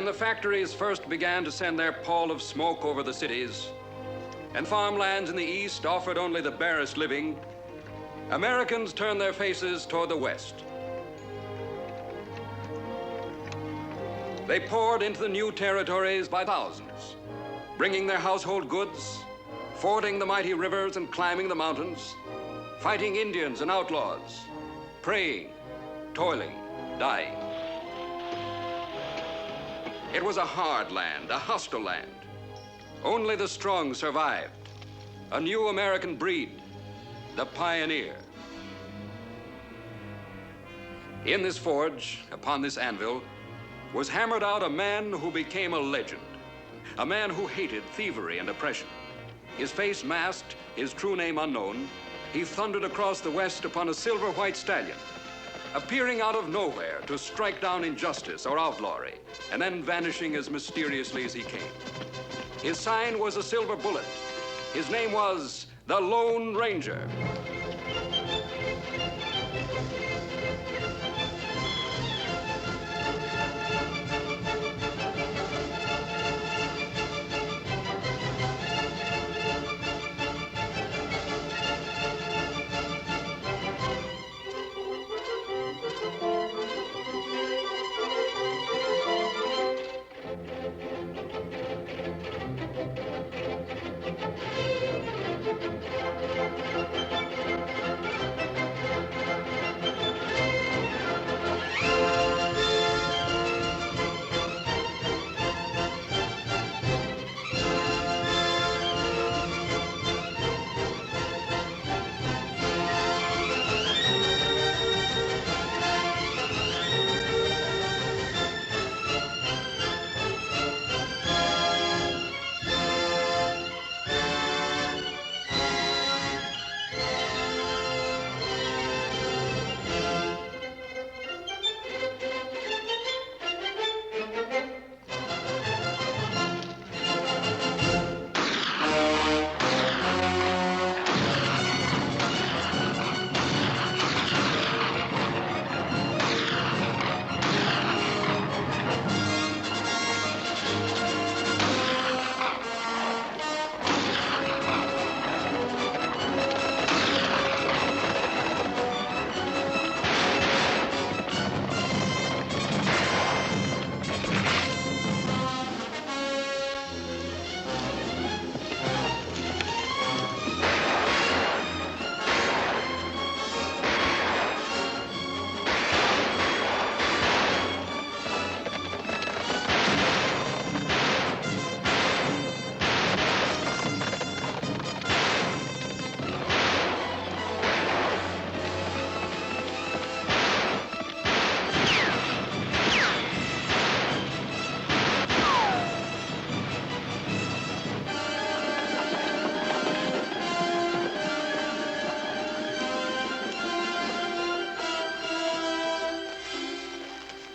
When the factories first began to send their pall of smoke over the cities, and farmlands in the east offered only the barest living, Americans turned their faces toward the west. They poured into the new territories by thousands, bringing their household goods, fording the mighty rivers and climbing the mountains, fighting Indians and outlaws, praying, toiling, dying. It was a hard land, a hostile land. Only the strong survived. A new American breed, the pioneer. In this forge, upon this anvil, was hammered out a man who became a legend. A man who hated thievery and oppression. His face masked, his true name unknown, he thundered across the West upon a silver-white stallion, appearing out of nowhere to strike down injustice or outlawry, and then vanishing as mysteriously as he came. His sign was a silver bullet. His name was the Lone Ranger.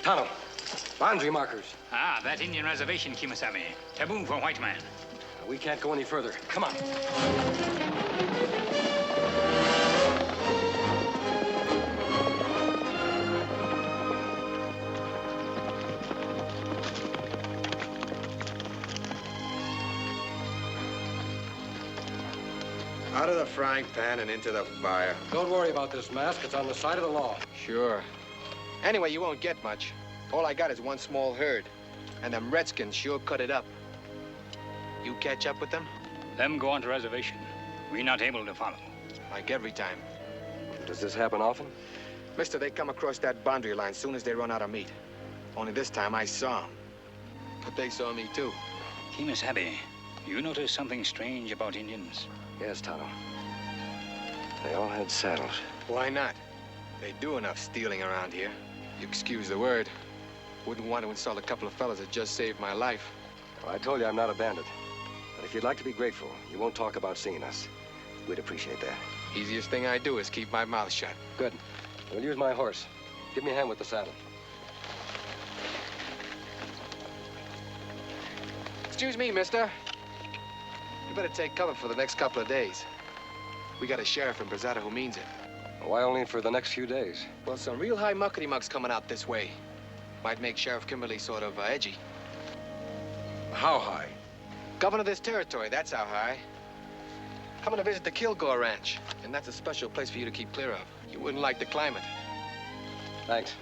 Tonto, boundary markers. Ah, that Indian reservation, Kimasabi. Taboo for white man. We can't go any further. Come on. Out of the frying pan and into the fire. Don't worry about this mask. It's on the side of the law. Sure. Anyway, you won't get much. All I got is one small herd. And them redskins sure cut it up. You catch up with them? Them go on to reservation. We not able to follow. Like every time. Does this happen often? Mister, they come across that boundary line soon as they run out of meat. Only this time I saw them. But they saw me too. Kimasabi, you notice something strange about Indians? Yes, Tonto. They all had saddles. Why not? They do enough stealing around here. You excuse the word. Wouldn't want to insult a couple of fellas that just saved my life. Well, I told you I'm not a bandit. But if you'd like to be grateful, you won't talk about seeing us. We'd appreciate that. Easiest thing I do is keep my mouth shut. Good. We'll use my horse. Give me a hand with the saddle. Excuse me, mister. You better take cover for the next couple of days. We got a sheriff in Brazada who means it. Why only for the next few days? Well, some real high muckety mucks coming out this way. Might make Sheriff Kimberly sort of edgy. How high? Governor of this territory, that's how high. Coming to visit the Kilgore Ranch, and that's a special place for you to keep clear of. You wouldn't like the climate. Thanks.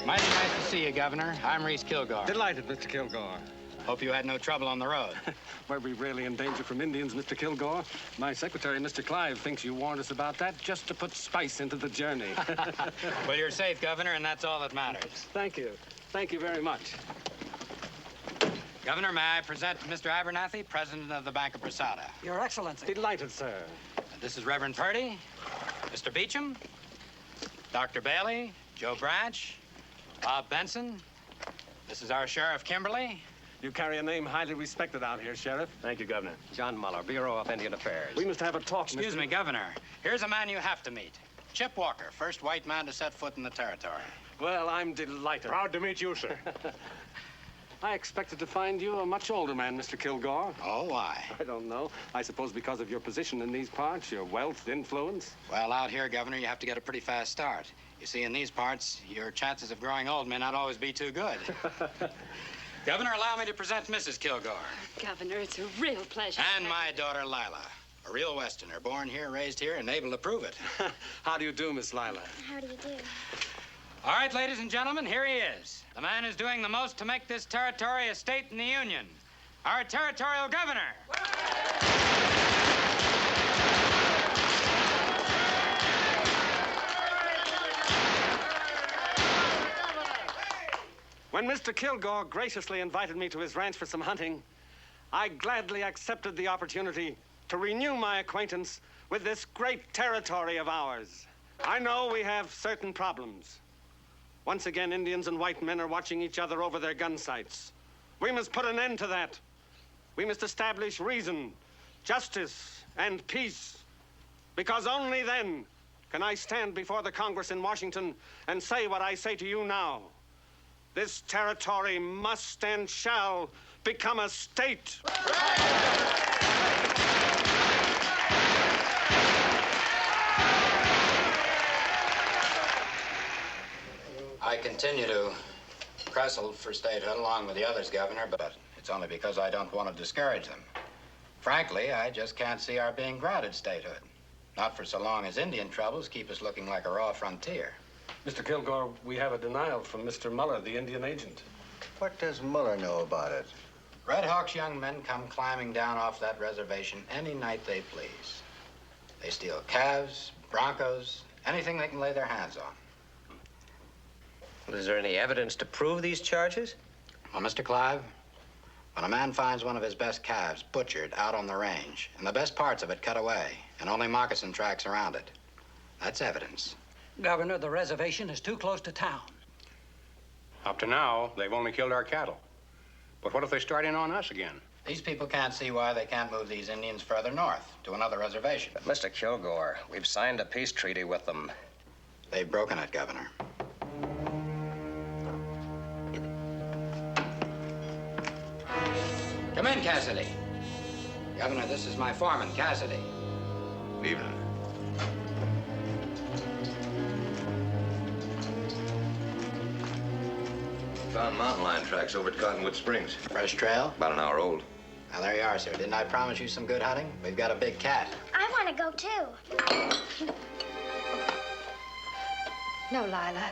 Mighty nice to see you, Governor. I'm Reese Kilgore. Delighted, Mr. Kilgore. Hope you had no trouble on the road. Were we really in danger from Indians, Mr. Kilgore? My secretary, Mr. Clive, thinks you warned us about that just to put spice into the journey. Well, you're safe, Governor, and that's all that matters. Thank you. Thank you very much. Governor, may I present Mr. Abernathy, president of the Bank of Brasada. Your Excellency. Delighted, sir. This is Reverend Purdy, Mr. Beecham, Dr. Bailey, Joe Branch, Bob Benson. This is our Sheriff Kimberly. You carry a name highly respected out here, Sheriff. Thank you, Governor. John Muller, Bureau of Indian Affairs. We must have a talk, Excuse Mr. me, Governor. Here's a man you have to meet. Chip Walker, first white man to set foot in the territory. Well, I'm delighted. Proud to meet you, sir. I expected to find you a much older man, Mr. Kilgore. Oh, why? I don't know. I suppose because of your position in these parts, your wealth, influence. Well, out here, Governor, you have to get a pretty fast start. You see, in these parts, your chances of growing old may not always be too good. Governor, allow me to present Mrs. Kilgore. Governor, it's a real pleasure. And my daughter, Lila. A real Westerner, born here, raised here, and able to prove it. How do you do, Miss Lila? How do you do? All right, ladies and gentlemen, here he is. The man who's doing the most to make this territory a state in the Union. Our territorial governor. When Mr. Kilgore graciously invited me to his ranch for some hunting, I gladly accepted the opportunity to renew my acquaintance with this great territory of ours. I know we have certain problems. Once again, Indians and white men are watching each other over their gun sights. We must put an end to that. We must establish reason, justice, and peace. Because only then can I stand before the Congress in Washington and say what I say to you now. This territory must and shall become a state. I continue to wrestle for statehood along with the others, Governor, but it's only because I don't want to discourage them. Frankly, I just can't see our being granted statehood. Not for so long as Indian troubles keep us looking like a raw frontier. Mr. Kilgore, we have a denial from Mr. Muller, the Indian agent. What does Muller know about it? Red Hawk's young men come climbing down off that reservation any night they please. They steal calves, broncos, anything they can lay their hands on. Well, is there any evidence to prove these charges? Well, Mr. Clive, when a man finds one of his best calves butchered out on the range, and the best parts of it cut away, and only moccasin tracks around it, that's evidence. Governor, the reservation is too close to town. Up to now, they've only killed our cattle. But what if they start in on us again? These people can't see why they can't move these Indians further north to another reservation. But, Mr. Kilgore, we've signed a peace treaty with them. They've broken it, Governor. Come in, Cassidy. Governor, this is my foreman, Cassidy. Evening. Found mountain lion tracks over at Cottonwood Springs. Fresh trail? About an hour old. Now, there you are, sir. Didn't I promise you some good hunting? We've got a big cat. I want to go, too. No, Lila.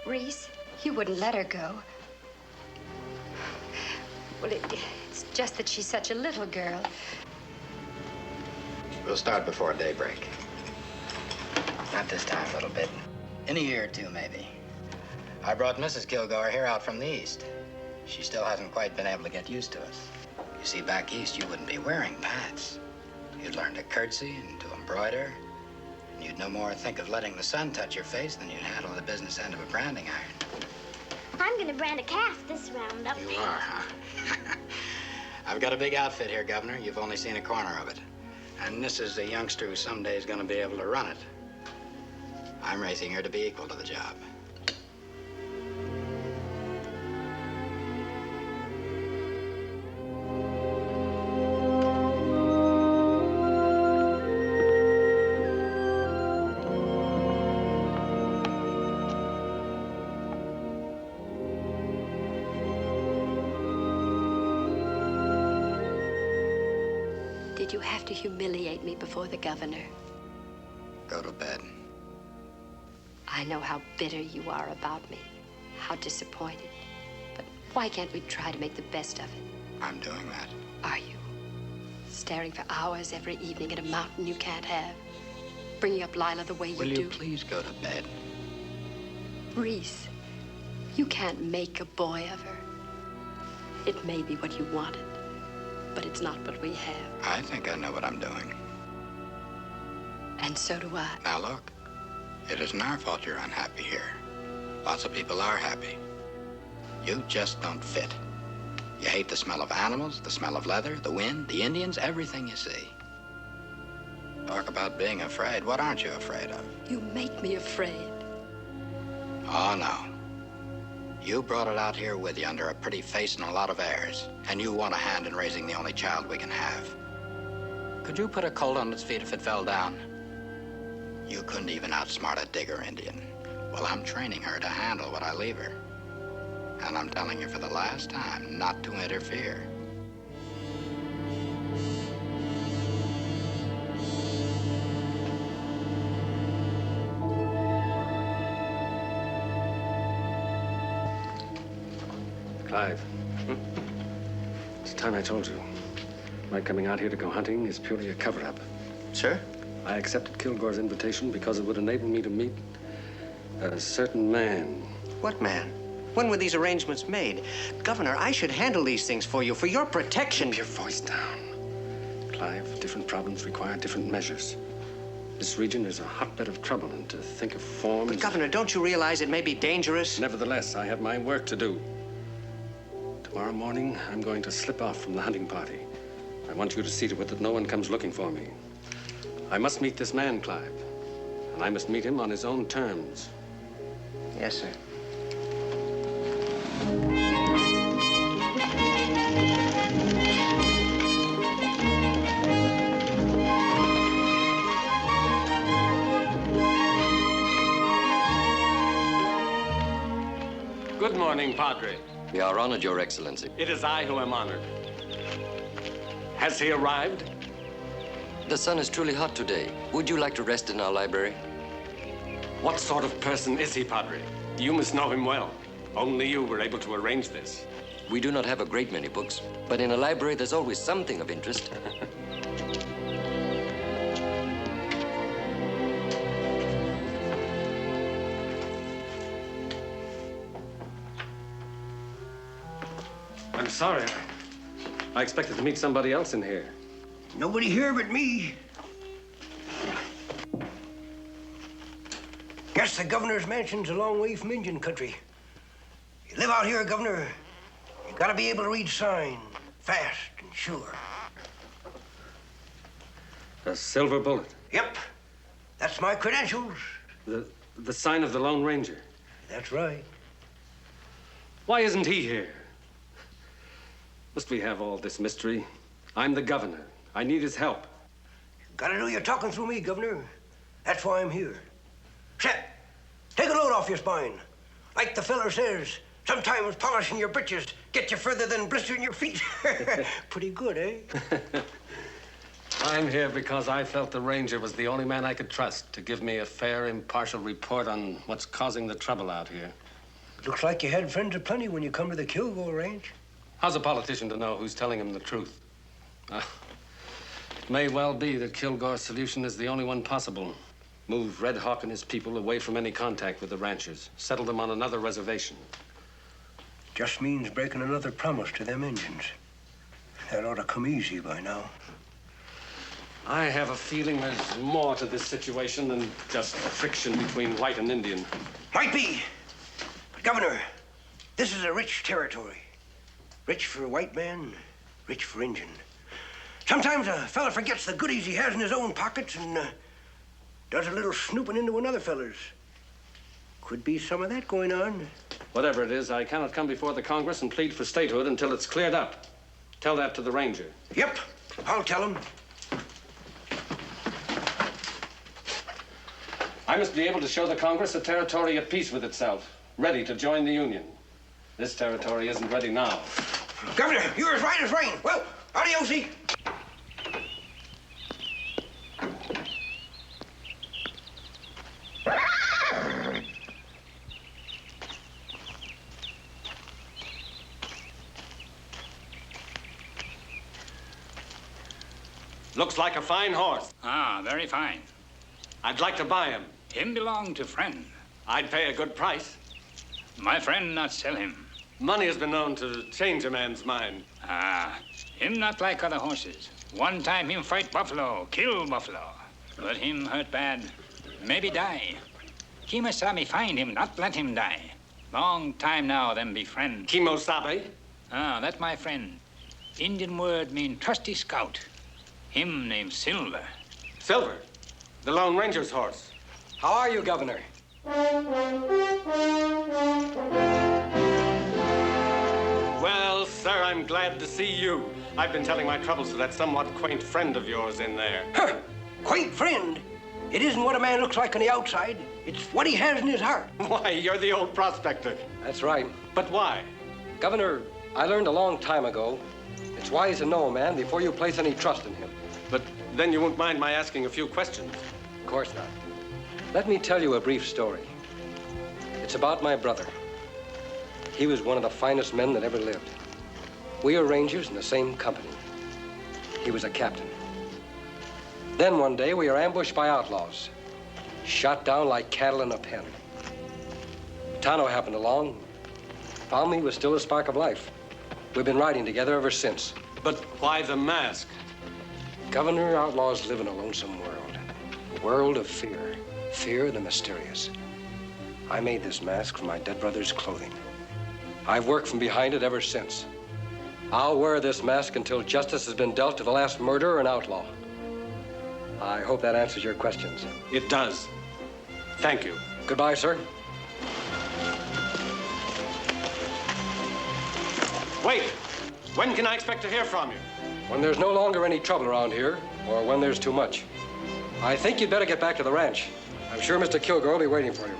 Reese, you wouldn't let her go. Well, it's just that she's such a little girl. We'll start before daybreak. Not this time, little bit. In a year or two, maybe. I brought Mrs. Kilgore here out from the east. She still hasn't quite been able to get used to us. You see, back east, you wouldn't be wearing pants. You'd learn to curtsy and to embroider. And you'd no more think of letting the sun touch your face than you'd handle the business end of a branding iron. I'm gonna brand a calf this roundup. You are, huh? I've got a big outfit here, Governor. You've only seen a corner of it. And this is the youngster who someday is gonna be able to run it. I'm raising her to be equal to the job. Did you have to humiliate me before the governor? Go to bed. I know how bitter you are about me, how disappointed. But why can't we try to make the best of it? I'm doing that. Are you? Staring for hours every evening at a mountain you can't have? Bringing up Lila the way you Will do? you please go to bed? Reese, you can't make a boy of her. It may be what you wanted, but it's not what we have. I think I know what I'm doing. And so do I. Now look, it isn't our fault you're unhappy here. Lots of people are happy. You just don't fit. You hate the smell of animals, the smell of leather, the wind, the Indians, everything you see. Talk about being afraid. What aren't you afraid of? You make me afraid. Oh, no. You brought it out here with you under a pretty face and a lot of airs. And you want a hand in raising the only child we can have. Could you put a colt on its feet if it fell down? You couldn't even outsmart a Digger Indian. Well, I'm training her to handle what I leave her. And I'm telling you for the last time not to interfere. Clive, it's time I told you. My coming out here to go hunting is purely a cover-up. Sir? I accepted Kilgore's invitation because it would enable me to meet a certain man. What man? When were these arrangements made? Governor, I should handle these things for you, for your protection. Keep your voice down. Clive, different problems require different measures. This region is a hotbed of trouble, and to think of forms... But, Governor, don't you realize it may be dangerous? Nevertheless, I have my work to do. Tomorrow morning, I'm going to slip off from the hunting party. I want you to see to it that no one comes looking for me. I must meet this man, Clive, and I must meet him on his own terms. Yes, sir. Good morning, Padre. We are honored, Your Excellency. It is I who am honored. Has he arrived? The sun is truly hot today. Would you like to rest in our library? What sort of person is he, Padre? You must know him well. Only you were able to arrange this. We do not have a great many books, but in a library there's always something of interest. I'm sorry. I expected to meet somebody else in here. Nobody here but me. Guess the governor's mansion's a long way from Indian country. You live out here, Governor, you gotta be able to read sign, fast and sure. A silver bullet. Yep, that's my credentials. The sign of the Lone Ranger. That's right. Why isn't he here? Must we have all this mystery? I'm the governor. I need his help. Gotta know you're talking through me, Governor. That's why I'm here. Shep, take a load off your spine. Like the feller says, sometimes polishing your britches gets you further than blistering your feet. Pretty good, eh? I'm here because I felt the ranger was the only man I could trust to give me a fair, impartial report on what's causing the trouble out here. Looks like you had friends aplenty when you come to the Kilgore Ranch. How's a politician to know who's telling him the truth? It may well be that Kilgore's solution is the only one possible. Move Red Hawk and his people away from any contact with the ranchers. Settle them on another reservation. Just means breaking another promise to them Indians. That ought to come easy by now. I have a feeling there's more to this situation than just friction between white and Indian. Might be. But, Governor, This is a rich territory. Rich for white man, rich for Injun. Sometimes a fella forgets the goodies he has in his own pockets and does a little snooping into another fella's. Could be some of that going on. Whatever it is, I cannot come before the Congress and plead for statehood until it's cleared up. Tell that to the ranger. Yep, I'll tell him. I must be able to show the Congress a territory at peace with itself, ready to join the Union. This territory isn't ready now. Governor, you're as right as rain. Well, adios-y. Looks like a fine horse. Ah, very fine. I'd like to buy him. Him belong to friend. I'd pay a good price. My friend not sell him. Money has been known to change a man's mind. Ah, him not like other horses. One time him fight buffalo, kill buffalo. But him hurt bad, maybe die. Kemosabe find him, not let him die. Long time now them be friend. Kemosabe? Ah, that my friend. Indian word mean trusty scout. Him named Silver. Silver? The Lone Ranger's horse. How are you, Governor? Well, sir, I'm glad to see you. I've been telling my troubles to that somewhat quaint friend of yours in there. Huh, quaint friend? It isn't what a man looks like on the outside. It's what he has in his heart. Why, you're the old prospector. That's right. But why? Governor, I learned a long time ago, it's wise to know a man before you place any trust in him. But then you won't mind my asking a few questions. Of course not. Let me tell you a brief story. It's about my brother. He was one of the finest men that ever lived. We were rangers in the same company. He was a captain. Then one day we were ambushed by outlaws, shot down like cattle in a pen. Tano happened along, found me with still a spark of life. We've been riding together ever since. But why the mask? Governor, outlaws live in a lonesome world. A world of fear. Fear of the mysterious. I made this mask from my dead brother's clothing. I've worked from behind it ever since. I'll wear this mask until justice has been dealt to the last murderer and outlaw. I hope that answers your questions. It does. Thank you. Goodbye, sir. Wait! When can I expect to hear from you? When there's no longer any trouble around here, or when there's too much. I think you'd better get back to the ranch. I'm sure Mr. Kilgore will be waiting for you.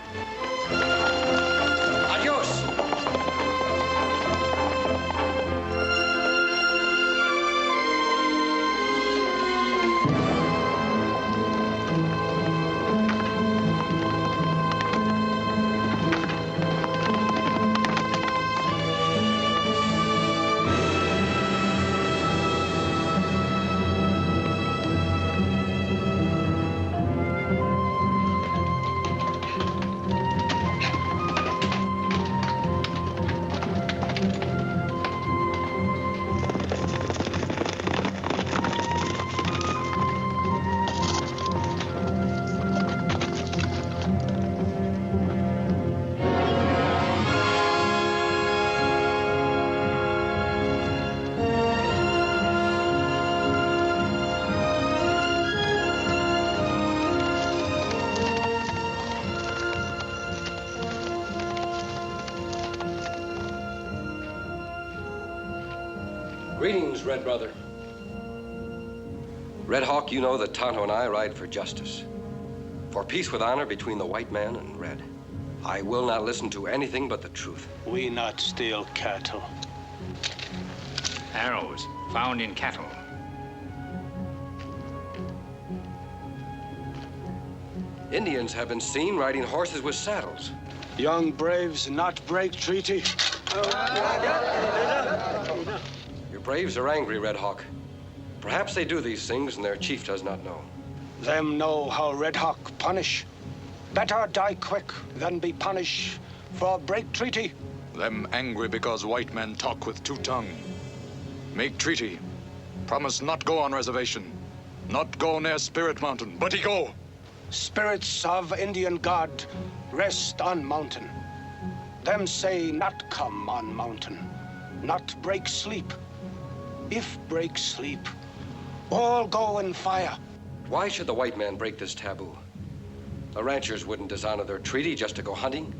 Adios! Greetings, Red Brother. Red Hawk, you know that Tonto and I ride for justice. For peace with honor between the white man and Red. I will not listen to anything but the truth. We not steal cattle. Arrows found in cattle. Indians have been seen riding horses with saddles. Young braves not break treaty. Your braves are angry, Red Hawk. Perhaps they do these things and their chief does not know. Them know how Red Hawk punish. Better die quick than be punished for break treaty. Them angry because white men talk with two tongue. Make treaty. Promise not go on reservation. Not go near Spirit Mountain, but he go. Spirits of Indian God rest on mountain. Them say not come on mountain, not break sleep. If break sleep, all go in fire. Why should the white man break this taboo? The ranchers wouldn't dishonor their treaty just to go hunting.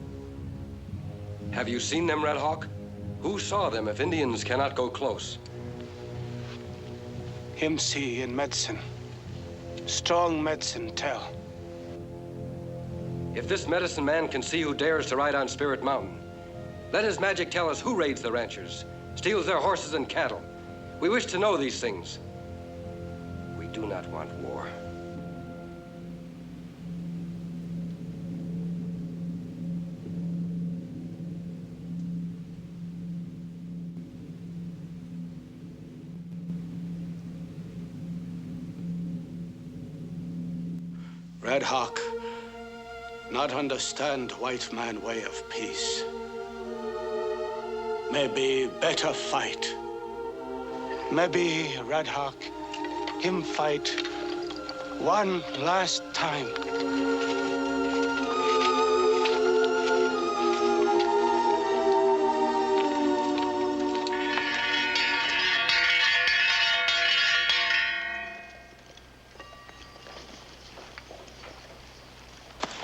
Have you seen them, Red Hawk? Who saw them if Indians cannot go close? Him see in medicine. Strong medicine tell. If this medicine man can see who dares to ride on Spirit Mountain, let his magic tell us who raids the ranchers, steals their horses and cattle. We wish to know these things. We do not want war. Red Hawk, not understand white man way of peace. Maybe better fight. Maybe Red Hawk, him fight one last time.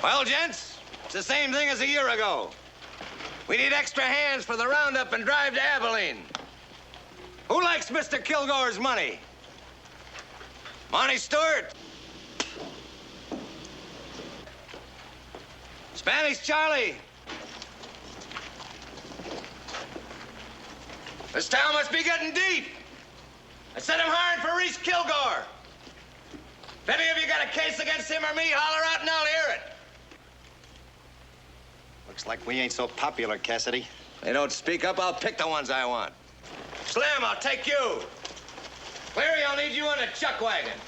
Well, gents, it's the same thing as a year ago. We need extra hands for the roundup and drive to Abilene. Who likes Mr. Kilgore's money? Monty Stewart? Spanish Charlie? This town must be getting deep. I said I'm hiring for Reese Kilgore. If any of you got a case against him or me, holler out and I'll hear it. Looks like we ain't so popular, Cassidy. They don't speak up, I'll pick the ones I want. Slim, I'll take you. Cleary, I'll need you in a chuck wagon.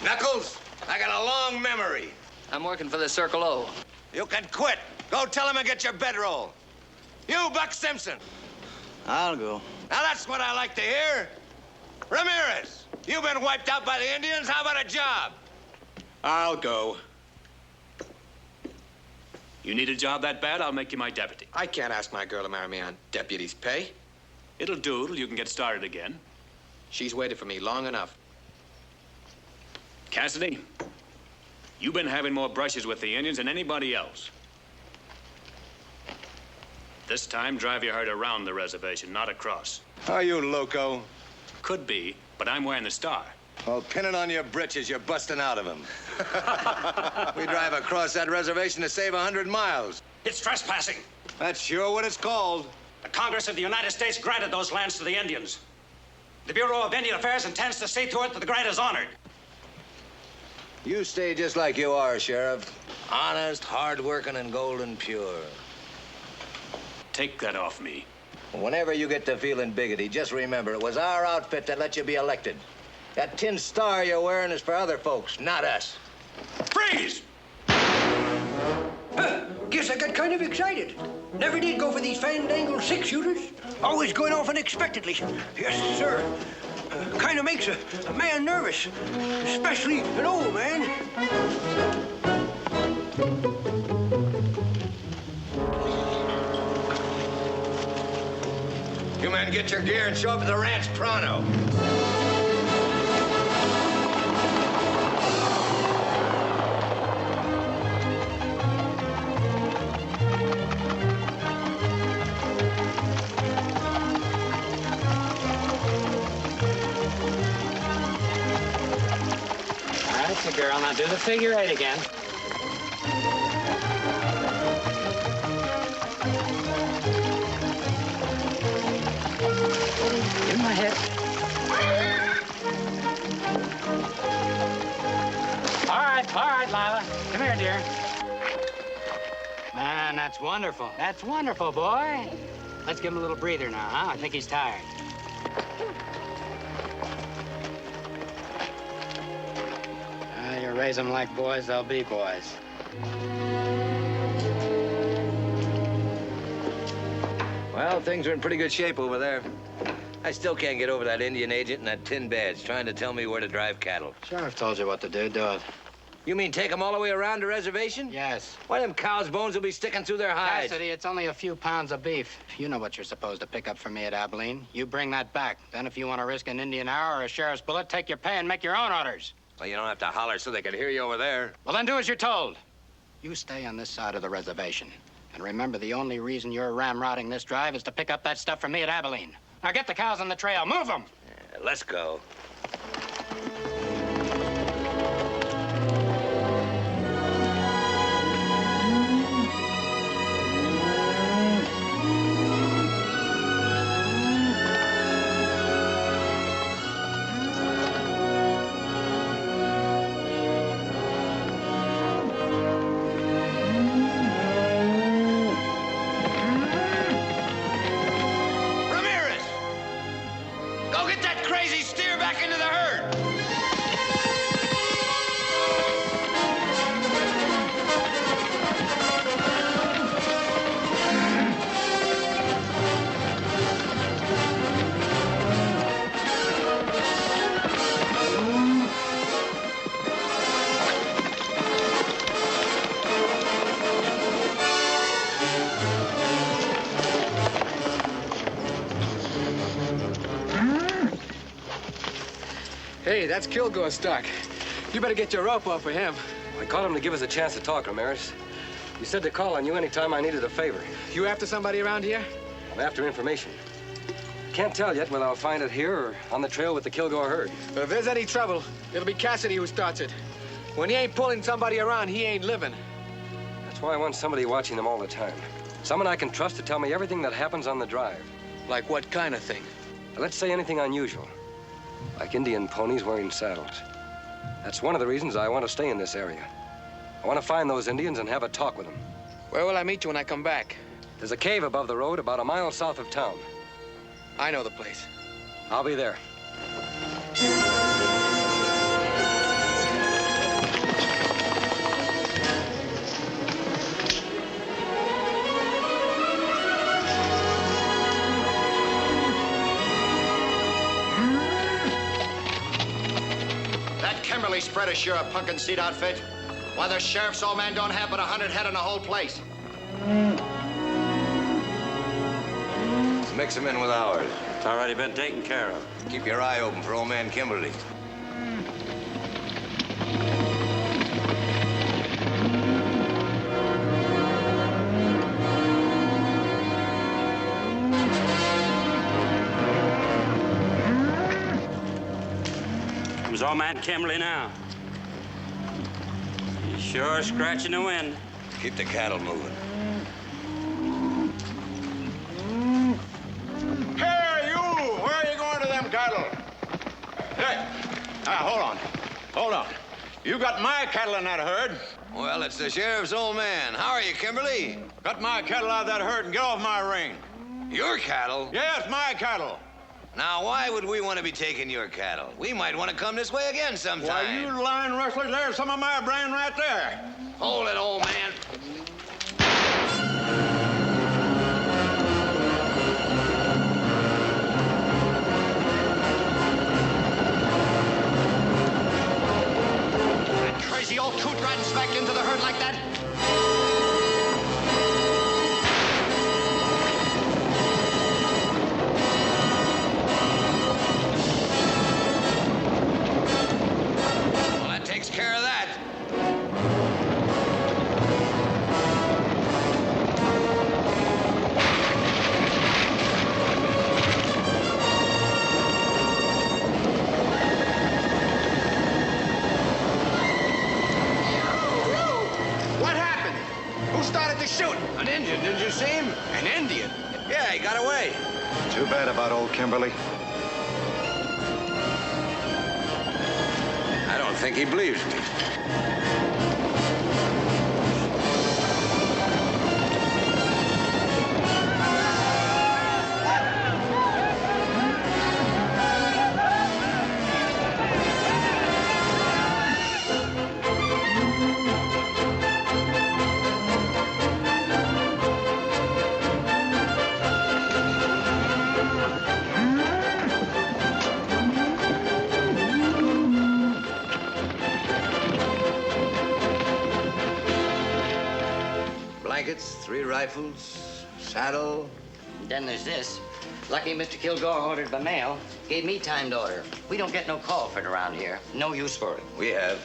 Knuckles, I got a long memory. I'm working for the Circle O. You can quit. Go tell him and get your bedroll. You, Buck Simpson. I'll go. Now that's what I like to hear. Ramirez, you've been wiped out by the Indians. How about a job? I'll go. You need a job that bad, I'll make you my deputy. I can't ask my girl to marry me on deputy's pay. It'll do till you can get started again. She's waited for me long enough. Cassidy, you've been having more brushes with the Indians than anybody else. This time, drive your herd around the reservation, not across. Are you loco? Could be, but I'm wearing the star. Well, pin it on your britches. You're busting out of them. We drive across that reservation to save 100 miles. It's trespassing. That's sure what it's called. The Congress of the United States granted those lands to the Indians. The Bureau of Indian Affairs intends to see to it that the grant is honored. You stay just like you are, Sheriff. Honest, hard-working, and golden pure. Take that off me. Whenever you get to feeling biggity, just remember it was our outfit that let you be elected. That tin star you're wearing is for other folks, not us. Freeze! Guess I got kind of excited. Never did go for these fandangled six-shooters. Always going off unexpectedly. Yes, sir. Kind of makes a man nervous, especially an old man. You men get your gear and show up at the ranch pronto. That's the girl. Now do the figure eight again. Give him my hip. All right, Lila. Come here, dear. Man, that's wonderful. That's wonderful, boy. Let's give him a little breather now, huh? I think he's tired. You raise them like boys, they'll be boys. Well, things are in pretty good shape over there. I still can't get over that Indian agent and that tin badge trying to tell me where to drive cattle. Sheriff told you what to do, do it. You mean take them all the way around the reservation? Yes. Why, them cows' bones will be sticking through their hides. Cassidy, it's only a few pounds of beef. You know what you're supposed to pick up for me at Abilene. You bring that back. Then if you want to risk an Indian hour or a sheriff's bullet, take your pay and make your own orders. Well, you don't have to holler so they can hear you over there. Well, then do as you're told. You stay on this side of the reservation. And remember, the only reason you're ramrodding this drive is to pick up that stuff for me at Abilene. Now get the cows on the trail. Move them! Yeah, let's go. Hey, that's Kilgore's stock. You better get your rope off of him. I called him to give us a chance to talk, Ramirez. You said to call on you anytime I needed a favor. You after somebody around here? I'm after information. Can't tell yet whether I'll find it here or on the trail with the Kilgore herd. But if there's any trouble, it'll be Cassidy who starts it. When he ain't pulling somebody around, he ain't living. That's why I want somebody watching them all the time. Someone I can trust to tell me everything that happens on the drive. Like what kind of thing? Let's say anything unusual. Like Indian ponies wearing saddles. That's one of the reasons I want to stay in this area. I want to find those Indians and have a talk with them. Where will I meet you when I come back? There's a cave above the road about a mile south of town. I know the place. I'll be there. That Kimberly spread is sure a pumpkin seed outfit. Why, the sheriff's old man don't have but 100 head in the whole place. Let's mix them in with ours. It's already been taken care of. Keep your eye open for old man Kimberly. Comes old man Kimberly now. He's sure scratching the wind. Keep the cattle moving. Hey, you! Where are you going to them cattle? Hey, hold on. Hold on. You got my cattle in that herd. Well, it's the sheriff's old man. How are you, Kimberly? Cut my cattle out of that herd and get off my ring. Your cattle? Yes, my cattle. Now, why would we want to be taking your cattle? We might want to come this way again sometime. Why, you lying rustlers, there's some of my brand right there. Hold it, old man. That crazy old coot riding smack into the herd like that? Takes care of that. What happened? Who started the shooting? An Indian, didn't you see him? An Indian? Yeah, he got away. Too bad about old Kimberly. I don't think he believes me. blankets, 3 rifles, saddle. Then there's this. Lucky Mr. Kilgore ordered by mail. Gave me time to order. We don't get no call for it around here. No use for it. We have.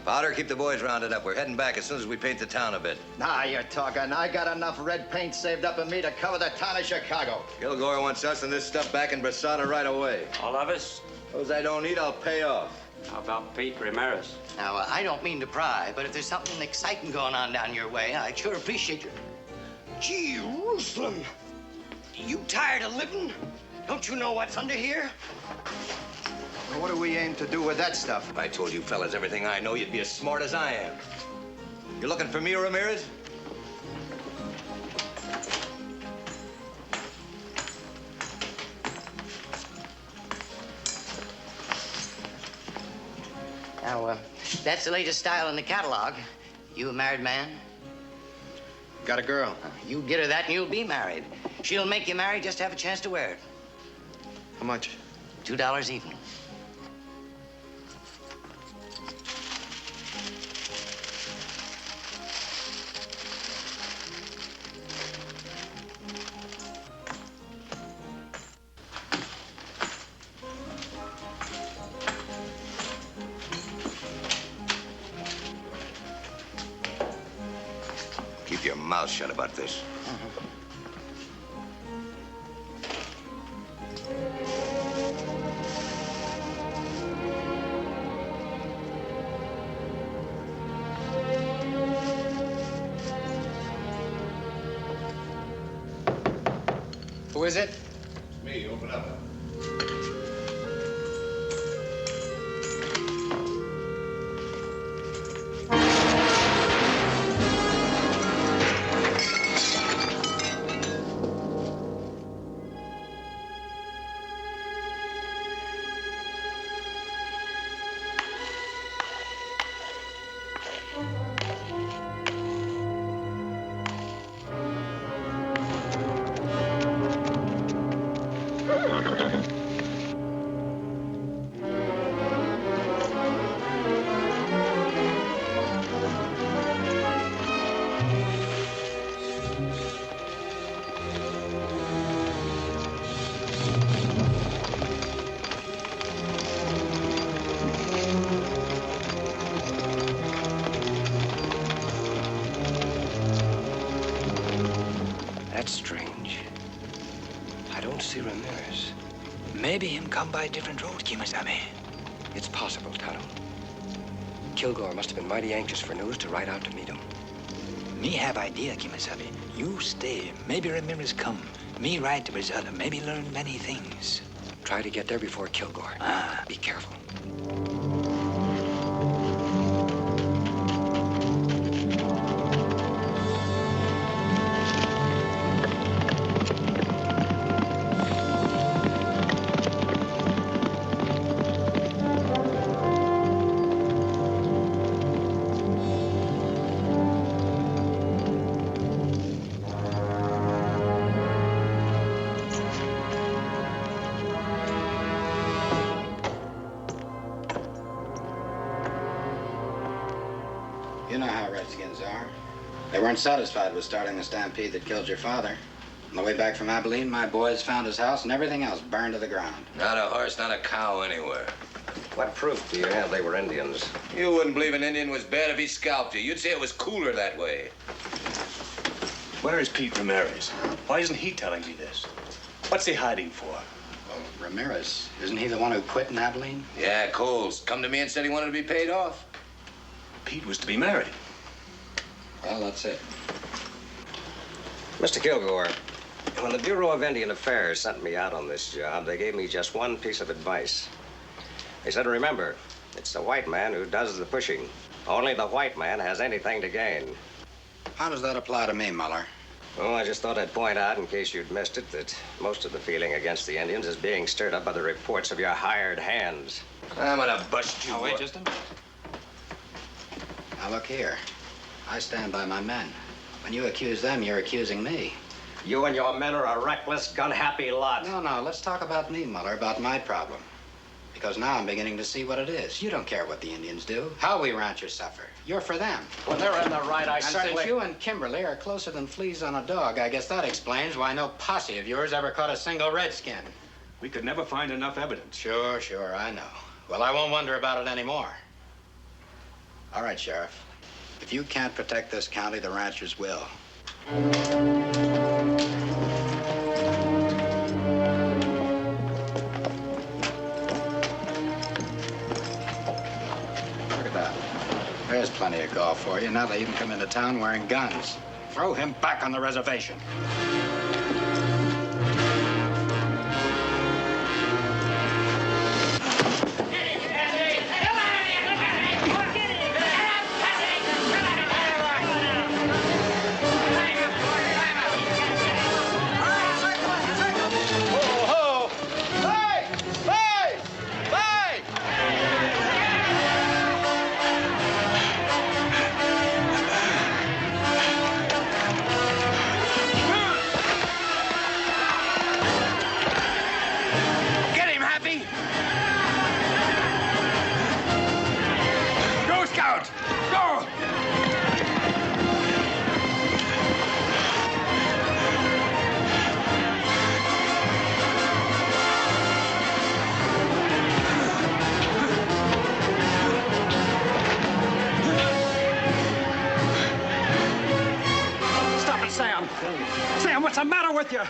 Powder, keep the boys rounded up. We're heading back as soon as we paint the town a bit. Nah, you're talking. I got enough red paint saved up in me to cover the town of Chicago. Kilgore wants us and this stuff back in Brasada right away. All of us? Those I don't need, I'll pay off. How about Pete Ramirez? Now, I don't mean to pry, but if there's something exciting going on down your way, I'd sure appreciate you. Jerusalem! You tired of living? Don't you know what's under here? Well, what do we aim to do with that stuff? If I told you fellas everything I know, you'd be as smart as I am. You looking for me, Ramirez? Now, that's the latest style in the catalog. You a married man? Got a girl. You get her that and you'll be married. She'll make you married just to have a chance to wear it. How much? $2 even. Keep your mouth shut about this. Who is it? It's me. Open up. That's strange. I don't see Ramirez. Maybe him come by a different road, Kimasabi. It's possible, Tonto. Kilgore must have been mighty anxious for news to ride out to meet him. Me have idea, Kimasabi. You stay. Maybe Ramirez come. Me ride to Brazil. Maybe learn many things. Try to get there before Kilgore. Be careful. You know how Redskins are. They weren't satisfied with starting the stampede that killed your father. On the way back from Abilene, my boys found his house and everything else burned to the ground. Not a horse, not a cow anywhere. What proof do you have they were Indians? You wouldn't believe an Indian was bad if he scalped you. You'd say it was cooler that way. Where is Pete Ramirez? Why isn't he telling me this? What's he hiding for? Well, Ramirez, isn't he the one who quit in Abilene? Yeah, Coles. Come to me and said he wanted to be paid off. Pete was to be married. Well, that's it. Mr. Kilgore, when the Bureau of Indian Affairs sent me out on this job, they gave me just one piece of advice. They said, remember, it's the white man who does the pushing. Only the white man has anything to gain. How does that apply to me, Muller? Oh, I just thought I'd point out, in case you'd missed it, that most of the feeling against the Indians is being stirred up by the reports of your hired hands. I'm gonna bust you. Now, wait just a minute. Now, look here. I stand by my men. When you accuse them, you're accusing me. You and your men are a reckless, gun-happy lot. No, let's talk about me, Muller, about my problem. Because now I'm beginning to see what it is. You don't care what the Indians do, how we ranchers suffer. You're for them. When they're in the right, I And certainly... since you and Kimberly are closer than fleas on a dog, I guess that explains why no posse of yours ever caught a single redskin. We could never find enough evidence. Sure, I know. Well, I won't wonder about it anymore. All right, Sheriff. If you can't protect this county, the ranchers will. Look at that. There's plenty of golf for you. Now they even come into town wearing guns. Throw him back on the reservation. Sam, what's the matter with you?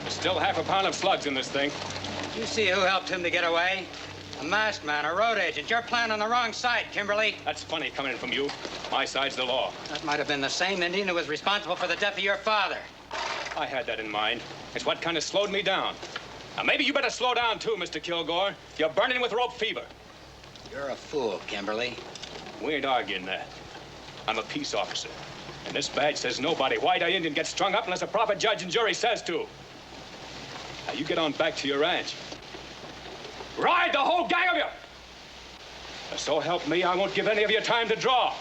Still half a pound of slugs in this thing. You see who helped him to get away? A masked man, a road agent. You're playing on the wrong side, Kimberly. That's funny coming in from you. My side's the law. That might have been the same Indian who was responsible for the death of your father. I had that in mind. It's what kind of slowed me down. Now, maybe you better slow down, too, Mr. Kilgore. You're burning with rope fever. You're a fool, Kimberly. We ain't arguing that. I'm a peace officer. And this badge says nobody, white or Indian, gets strung up unless a proper judge and jury says to. Now, you get on back to your ranch. Ride, the whole gang of you! So help me, I won't give any of you time to draw.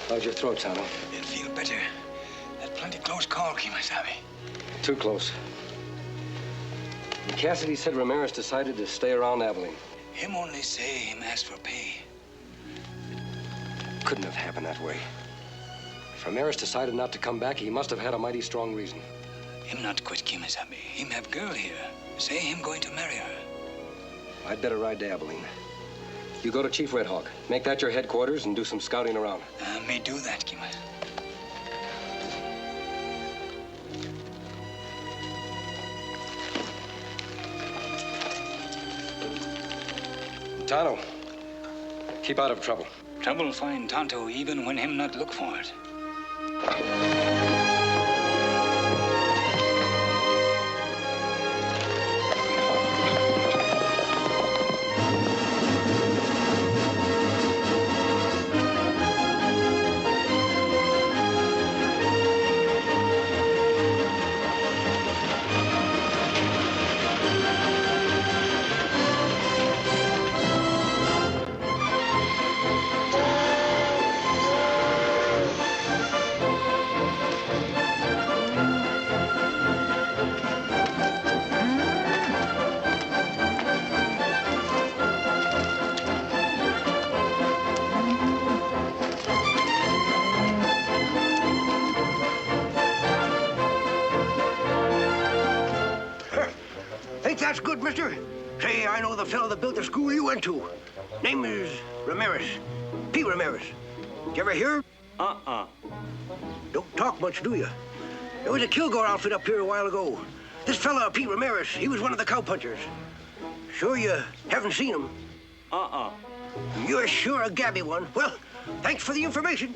How's your throat, Tano? It'll feel better. That plenty close call, Kimasabi. Too close. And Cassidy said Ramirez decided to stay around Abilene. Him only say him ask for pay. Couldn't have happened that way. If Ramirez decided not to come back, he must have had a mighty strong reason. Him not quit Kimasabi. Him have girl here. Say him going to marry her. I'd better ride to Abilene. You go to Chief Red Hawk. Make that your headquarters and do some scouting around. May do that, Kimas. Tano, keep out of trouble. Trouble find Tonto even when him not look for it. Think that's good, mister? Say, I know the fellow that built the school you went to. Name is Ramirez. P. Ramirez. Did you ever hear? Don't talk much, do you? There was a Kilgore outfit up here a while ago. This fella, Pete Ramirez, he was one of the cowpunchers. Sure you haven't seen him? You're sure a gabby one. Well, thanks for the information.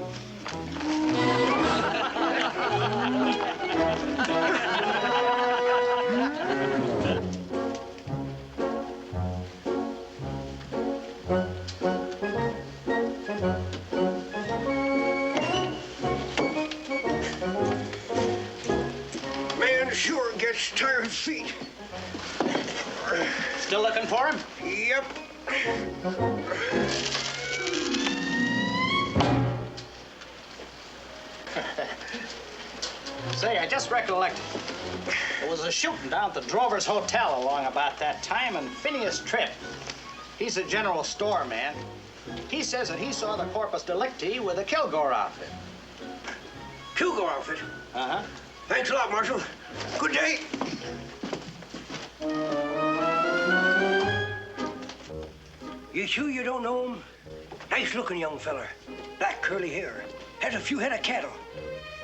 Man sure gets tired feet. Still looking for him? Yep. Say, I just recollected. There was a shooting down at the Drovers Hotel along about that time, and Phineas Tripp, he's a general store man. He says that he saw the Corpus Delicti with a Kilgore outfit. Kilgore outfit? Uh-huh. Thanks a lot, Marshal. Good day. You sure you don't know him? Nice-looking young feller. Black curly hair. Has a few head of cattle.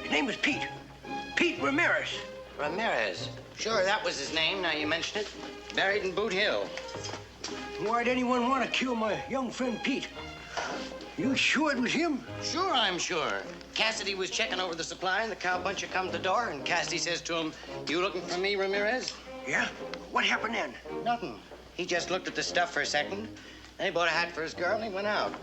His name is Pete. Pete Ramirez. Ramirez? Sure, that was his name, now you mention it. Buried in Boot Hill. Why'd anyone want to kill my young friend Pete? You sure it was him? Sure, I'm sure. Cassidy was checking over the supply, and the cowpuncher come to the door, and Cassidy says to him, "You looking for me, Ramirez?" Yeah? What happened then? Nothing. He just looked at the stuff for a second. Then he bought a hat for his girl, and he went out.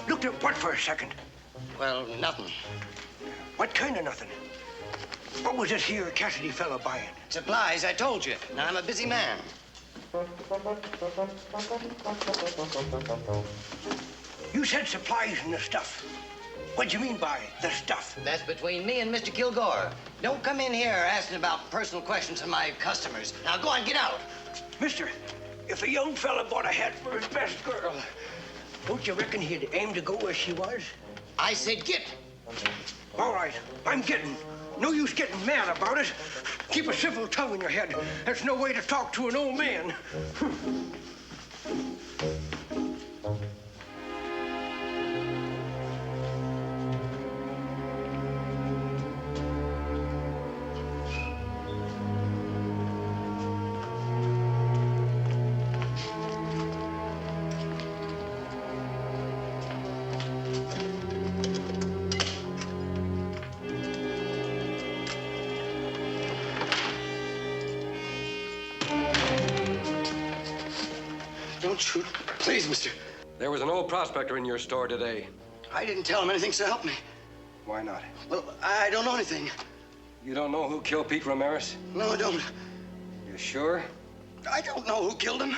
Looked at what for a second? Well, nothing. What kind of nothing? What was this here Cassidy fella buying? Supplies, I told you. Now, I'm a busy man. You said supplies and the stuff. What'd you mean by the stuff? That's between me and Mr. Kilgore. Don't come in here asking about personal questions of my customers. Now, go on, get out. Mister, if a young fella bought a hat for his best girl, don't you reckon he'd aim to go where she was? I said get. All right, I'm getting. No use getting mad about it. Keep a civil tongue in your head. That's no way to talk to an old man. shoot. Please, mister. There was an old prospector in your store today. I didn't tell him anything, so help me. Why not? Well, I don't know anything. You don't know who killed Pete Ramirez? No, I don't. You sure? I don't know who killed him.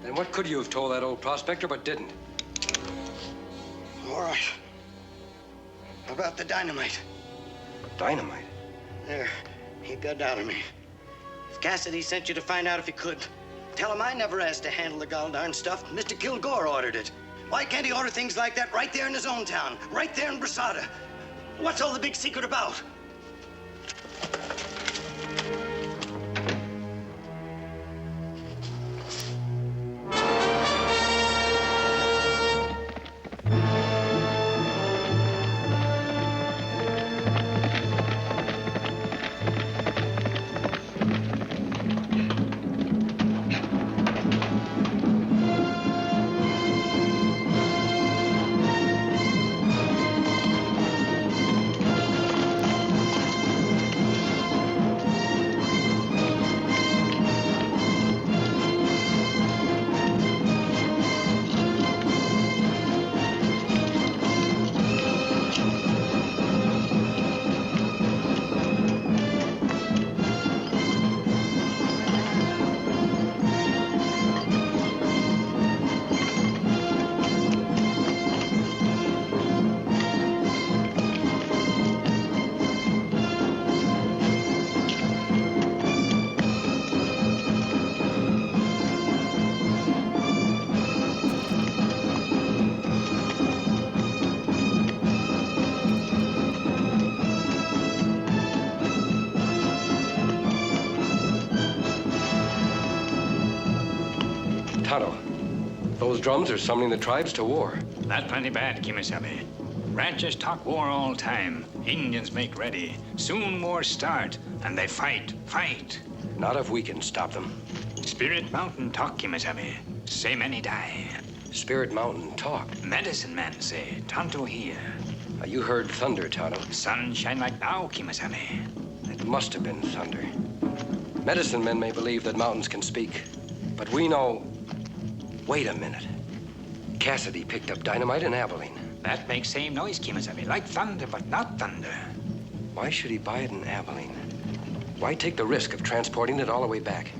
Then what could you have told that old prospector but didn't? All right. About the dynamite. Dynamite? There. He got down on me. If Cassidy sent you to find out if he could, tell him I never asked to handle the gall-darn stuff. Mr. Kilgore ordered it. Why can't he order things like that right there in his own town? Right there in Brasada? What's all the big secret about? Tonto, those drums are summoning the tribes to war. That plenty bad, Kimasabi. Ranchers talk war all time. Indians make ready. Soon war start, and they fight. Not if we can stop them. Spirit Mountain talk, Kimasabi. Say many die. Spirit Mountain talk? Medicine man say, Tonto hear. You heard thunder, Tonto. Sun shine like now, Kimasabi. It must have been thunder. Medicine men may believe that mountains can speak, but we know... Wait a minute. Cassidy picked up dynamite in Abilene. That makes same noise, Kimasabi. Like thunder, but not thunder. Why should he buy it in Abilene? Why take the risk of transporting it all the way back?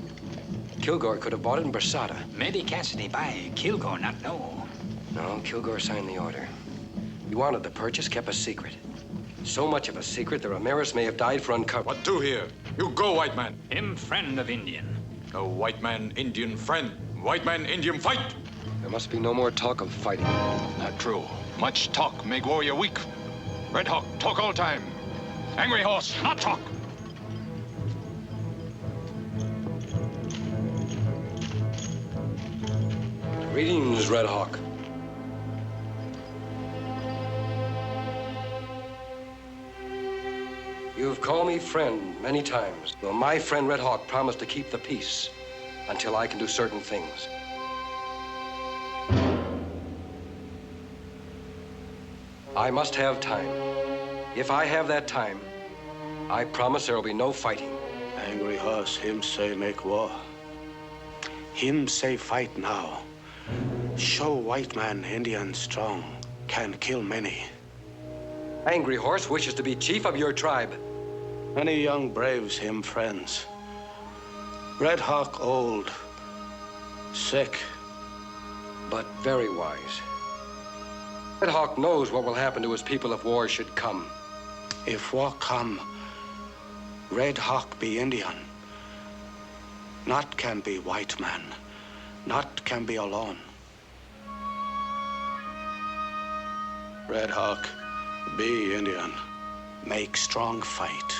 Kilgore could have bought it in Brasada. Maybe Cassidy buy, Kilgore not know. No, Kilgore signed the order. He wanted the purchase kept a secret. So much of a secret that Ramirez may have died for uncovering. What do here? You go, white man. Him friend of Indian. No white man, Indian friend. White man, Indian fight. There must be no more talk of fighting. Not true. Much talk make warrior weak. Red Hawk, talk all time. Angry Horse, not talk. Greetings, Red Hawk. You've called me friend many times. Well, my friend Red Hawk promised to keep the peace until I can do certain things. I must have time. If I have that time, I promise there will be no fighting. Angry Horse, him say make war. Him say fight now. Show white man Indian strong, can kill many. Angry Horse wishes to be chief of your tribe. Many young braves him friends. Red Hawk old, sick. But very wise. Red Hawk knows what will happen to his people if war should come. If war come, Red Hawk be Indian. Not can be white man. Not can be alone. Red Hawk be Indian. Make strong fight.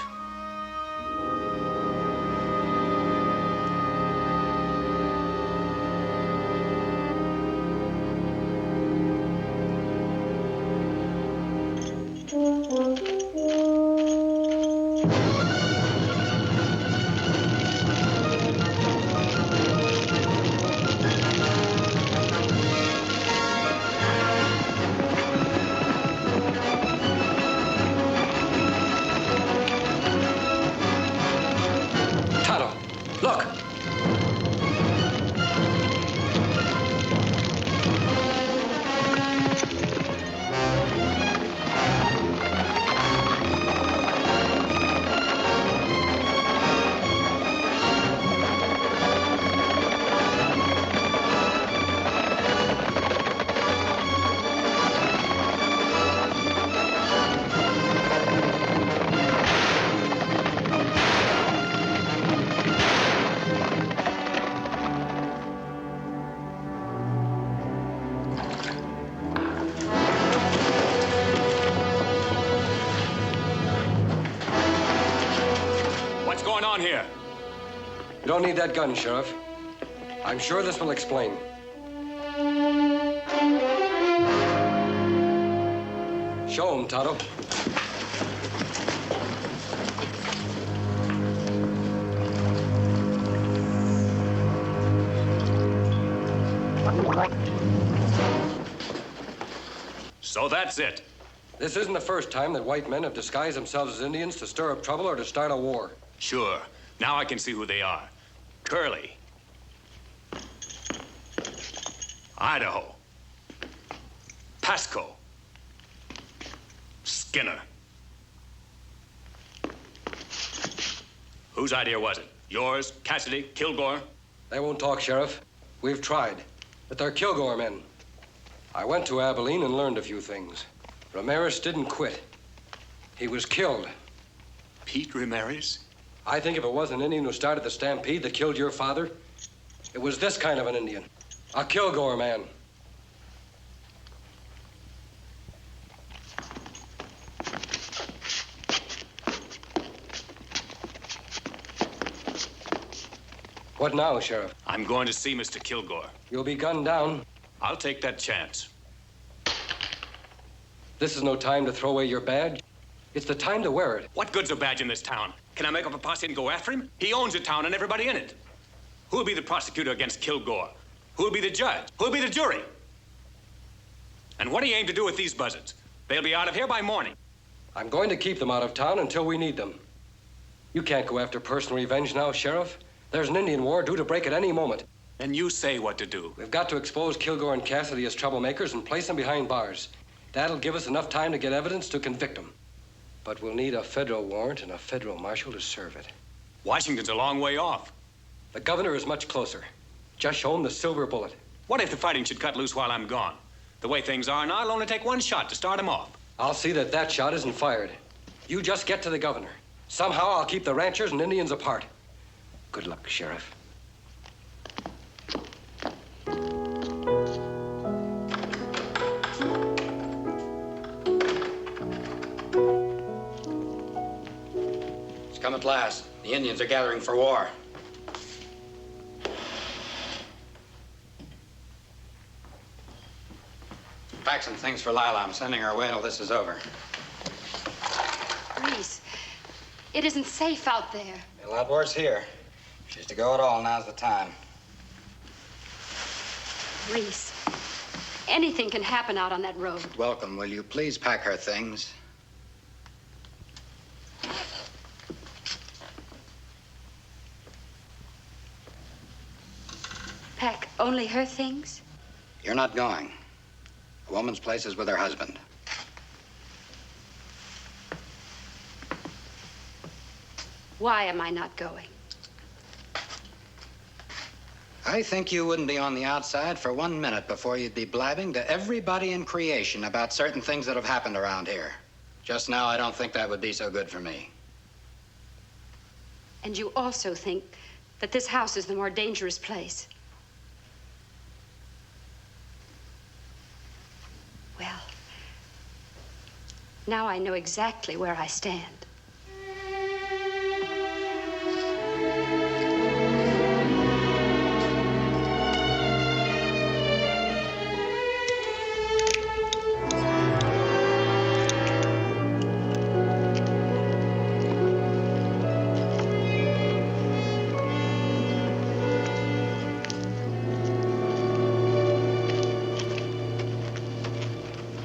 going on here? You don't need that gun, Sheriff. I'm sure this will explain. Show him, Tonto. So that's it. This isn't the first time that white men have disguised themselves as Indians to stir up trouble or to start a war. Sure. Now I can see who they are. Curly. Idaho. Pasco. Skinner. Whose idea was it? Yours, Cassidy, Kilgore? They won't talk, Sheriff. We've tried. But they're Kilgore men. I went to Abilene and learned a few things. Ramirez didn't quit. He was killed. Pete Ramirez? I think if it wasn't an Indian who started the stampede that killed your father, it was this kind of an Indian. A Kilgore man. What now, Sheriff? I'm going to see Mr. Kilgore. You'll be gunned down. I'll take that chance. This is no time to throw away your badge. It's the time to wear it. What good's a badge in this town? Can I make up a posse and go after him? He owns the town and everybody in it. Who'll be the prosecutor against Kilgore? Who'll be the judge? Who'll be the jury? And what do you aim to do with these buzzards? They'll be out of here by morning. I'm going to keep them out of town until we need them. You can't go after personal revenge now, Sheriff. There's an Indian war due to break at any moment. And you say what to do. We've got to expose Kilgore and Cassidy as troublemakers and place them behind bars. That'll give us enough time to get evidence to convict them. But we'll need a federal warrant and a federal marshal to serve it. Washington's a long way off. The governor is much closer. Just show him the silver bullet. What if the fighting should cut loose while I'm gone? The way things are now, I'll only take one shot to start him off. I'll see that that shot isn't fired. You just get to the governor. Somehow I'll keep the ranchers and Indians apart. Good luck, Sheriff. It's come at last. The Indians are gathering for war. Pack some things for Lila. I'm sending her away till this is over. Reese, it isn't safe out there. A lot worse here. If she's to go at all, now's the time. Reese, anything can happen out on that road. Welcome. Will you please pack her things? Pack only her things? You're not going. A woman's place is with her husband. Why am I not going? I think you wouldn't be on the outside for 1 minute before you'd be blabbing to everybody in creation about certain things that have happened around here. Just now, I don't think that would be so good for me. And you also think that this house is the more dangerous place. Well, now I know exactly where I stand.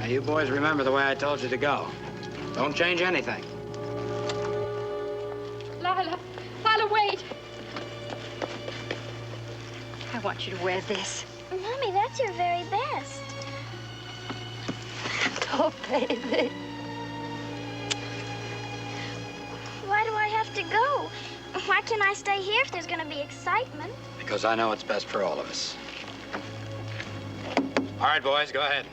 You boys remember the way I told you to go. Don't change anything. Lila, wait. I want you to wear this. Mommy, that's your very best. Oh, baby. Why do I have to go? Why can't I stay here if there's going to be excitement? Because I know it's best for all of us. All right, boys, go ahead.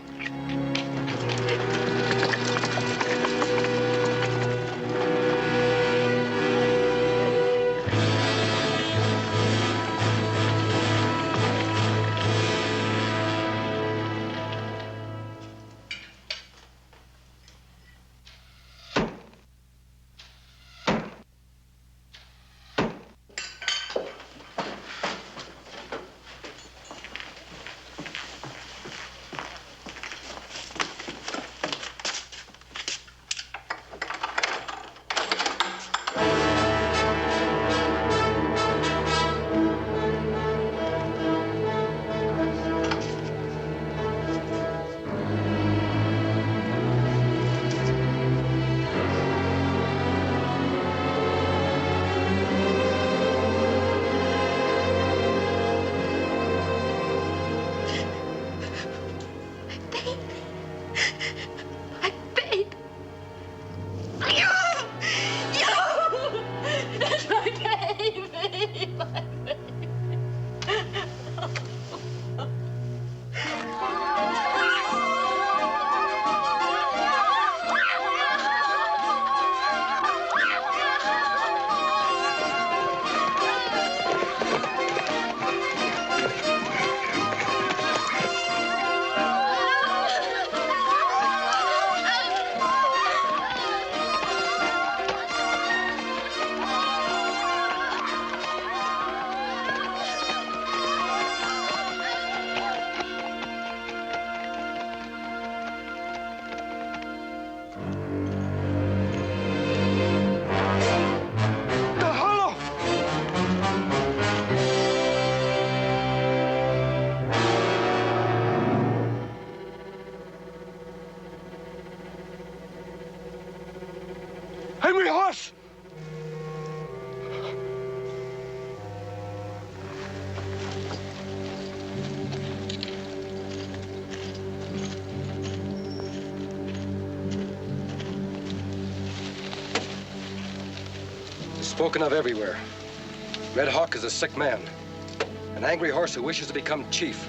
Angry Horse! It's spoken of everywhere. Red Hawk is a sick man. An angry horse who wishes to become chief.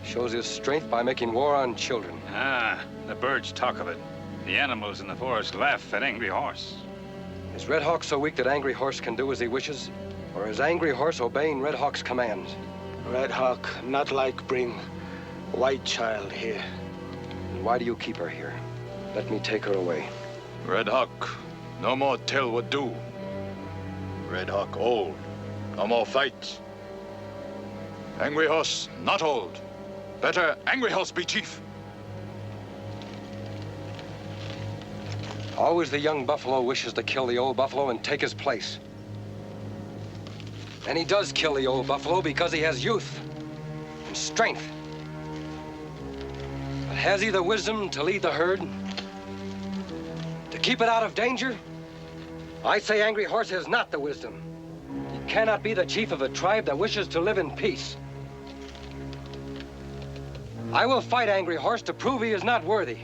Shows his strength by making war on children. Ah, the birds talk of it. The animals in the forest laugh at Angry Horse. Is Red Hawk so weak that Angry Horse can do as he wishes? Or is Angry Horse obeying Red Hawk's commands? Red Hawk not like bring white child here. And why do you keep her here? Let me take her away. Red Hawk, no more tell what do. Red Hawk old, no more fights. Angry Horse not old. Better Angry Horse be chief. Always the young buffalo wishes to kill the old buffalo and take his place. And he does kill the old buffalo because he has youth and strength. But has he the wisdom to lead the herd? To keep it out of danger? I say Angry Horse has not the wisdom. He cannot be the chief of a tribe that wishes to live in peace. I will fight Angry Horse to prove he is not worthy.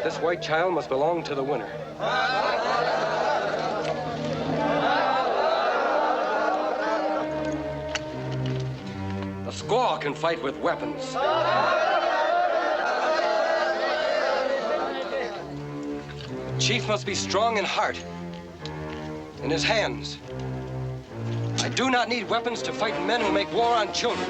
This white child must belong to the winner. The squaw can fight with weapons. Chief must be strong in heart, in his hands. I do not need weapons to fight men who make war on children.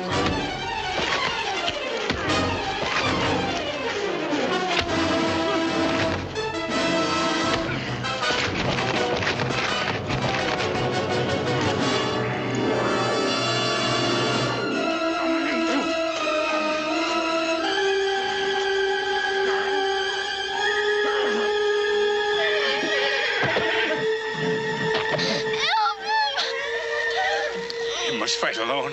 You must fight alone.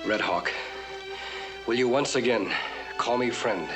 Red Hawk, will you once again call me friend?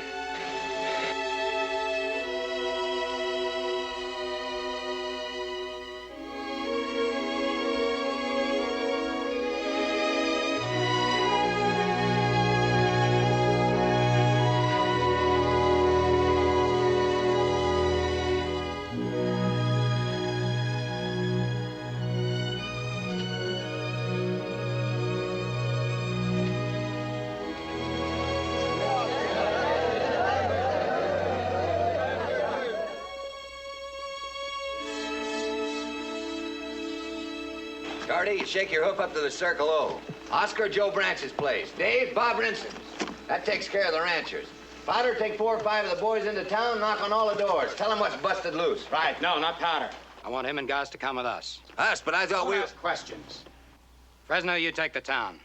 Shorty, shake your hoof up to the Circle O. Oscar, Joe Branch's place. Dave, Bob Rinson's. That takes care of the ranchers. Powder, take 4 or 5 of the boys into town, knock on all the doors. Tell them what's busted loose. Right, no, not Powder. I want him and Goss to come with us. Us, but I thought Don't we... ask questions. Fresno, you take the town.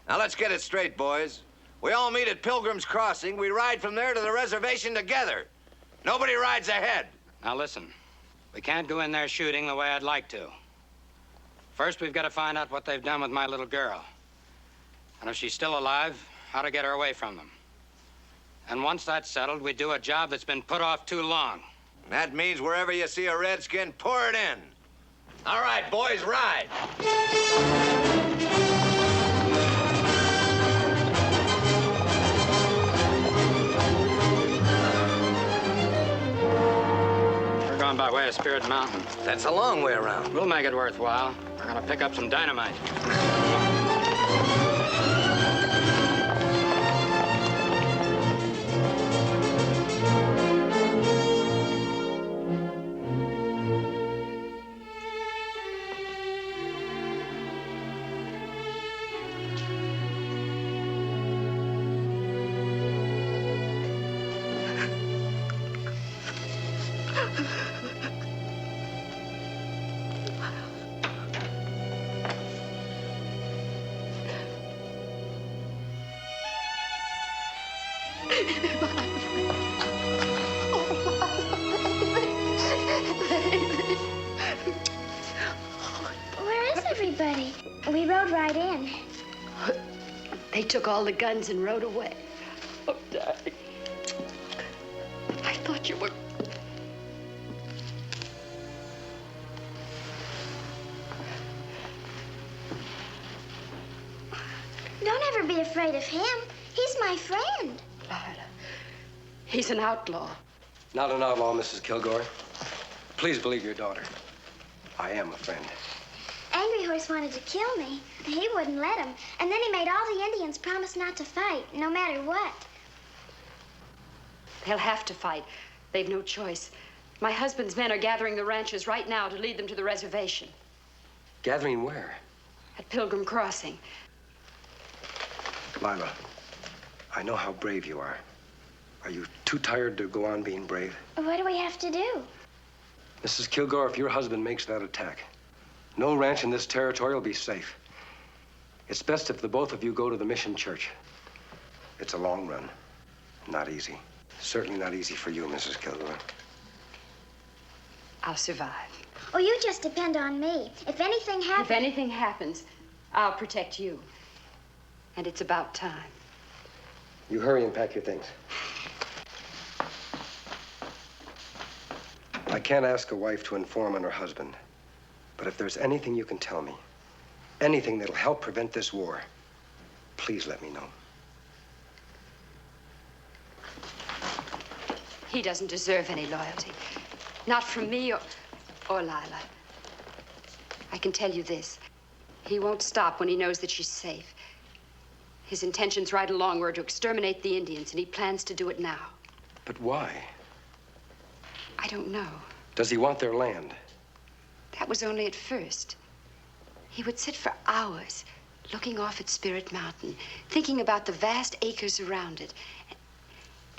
Now, let's get it straight, boys. We all meet at Pilgrim's Crossing. We ride from there to the reservation together. Nobody rides ahead. Now, listen. We can't go in there shooting the way I'd like to. First, we've got to find out what they've done with my little girl. And if she's still alive, how to get her away from them. And once that's settled, we do a job that's been put off too long. That means wherever you see a redskin, pour it in. All right, boys, ride. We're going by way of Spirit Mountain. That's a long way around. We'll make it worthwhile. We're gonna pick up some dynamite. Where is everybody? We rode right in. They took all the guns and rode away. Oh, darling. I thought you were... Don't ever be afraid of him. He's my friend. He's an outlaw. Not an outlaw, Mrs. Kilgore. Please believe your daughter. I am a friend. Angry Horse wanted to kill me. He wouldn't let him. And then he made all the Indians promise not to fight, no matter what. They'll have to fight. They've no choice. My husband's men are gathering the ranchers right now to lead them to the reservation. Gathering where? At Pilgrim Crossing. Lila, I know how brave you are. Are you too tired to go on being brave? What do we have to do? Mrs. Kilgore, if your husband makes that attack, no ranch in this territory will be safe. It's best if the both of you go to the mission church. It's a long run. Not easy. Certainly not easy for you, Mrs. Kilgore. I'll survive. Oh, you just depend on me. If anything happens... If anything happens, I'll protect you. And it's about time. You hurry and pack your things. I can't ask a wife to inform on her husband. But if there's anything you can tell me, anything that'll help prevent this war, please let me know. He doesn't deserve any loyalty. Not from me or Lila. I can tell you this. He won't stop when he knows that she's safe. His intentions right along were to exterminate the Indians, and he plans to do it now. But why? I don't know. Does he want their land? That was only at first. He would sit for hours looking off at Spirit Mountain, thinking about the vast acres around it.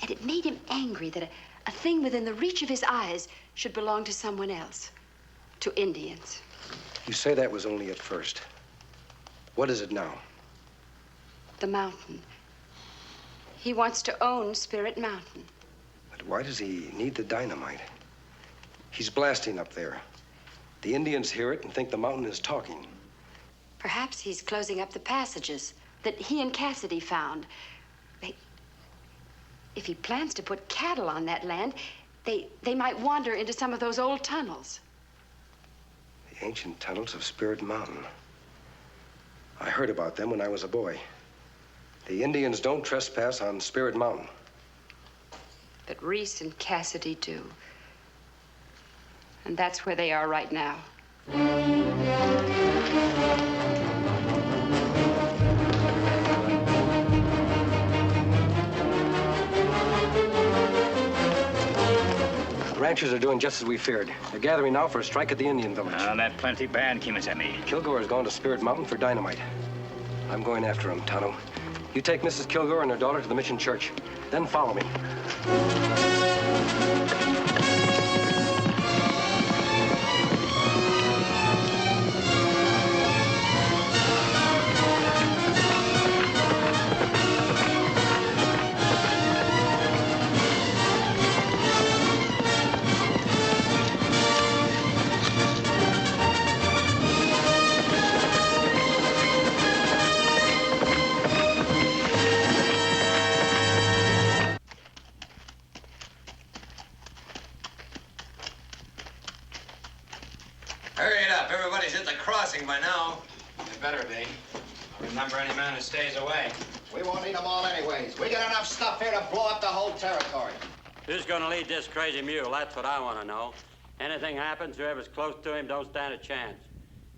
And it made him angry that a thing within the reach of his eyes should belong to someone else, to Indians. You say that was only at first. What is it now? The mountain. He wants to own Spirit Mountain. But why does he need the dynamite? He's blasting up there. The Indians hear it and think the mountain is talking. Perhaps he's closing up the passages that he and Cassidy found. If he plans to put cattle on that land, they might wander into some of those old tunnels. The ancient tunnels of Spirit Mountain. I heard about them when I was a boy. The Indians don't trespass on Spirit Mountain. But Reese and Cassidy do. And that's where they are right now. ranchers are doing just as we feared. They're gathering now for a strike at the Indian village. That plenty bad, Kimasabi. Kilgore has gone to Spirit Mountain for dynamite. I'm going after him, Tonto. You take Mrs. Kilgore and her daughter to the mission church. Then follow me. Hurry it up. Everybody's at the crossing by now. It better be. Remember any man who stays away. We won't need them all anyways. We got enough stuff here to blow up the whole territory. Who's gonna lead this crazy mule? That's what I want to know. Anything happens, whoever's close to him don't stand a chance.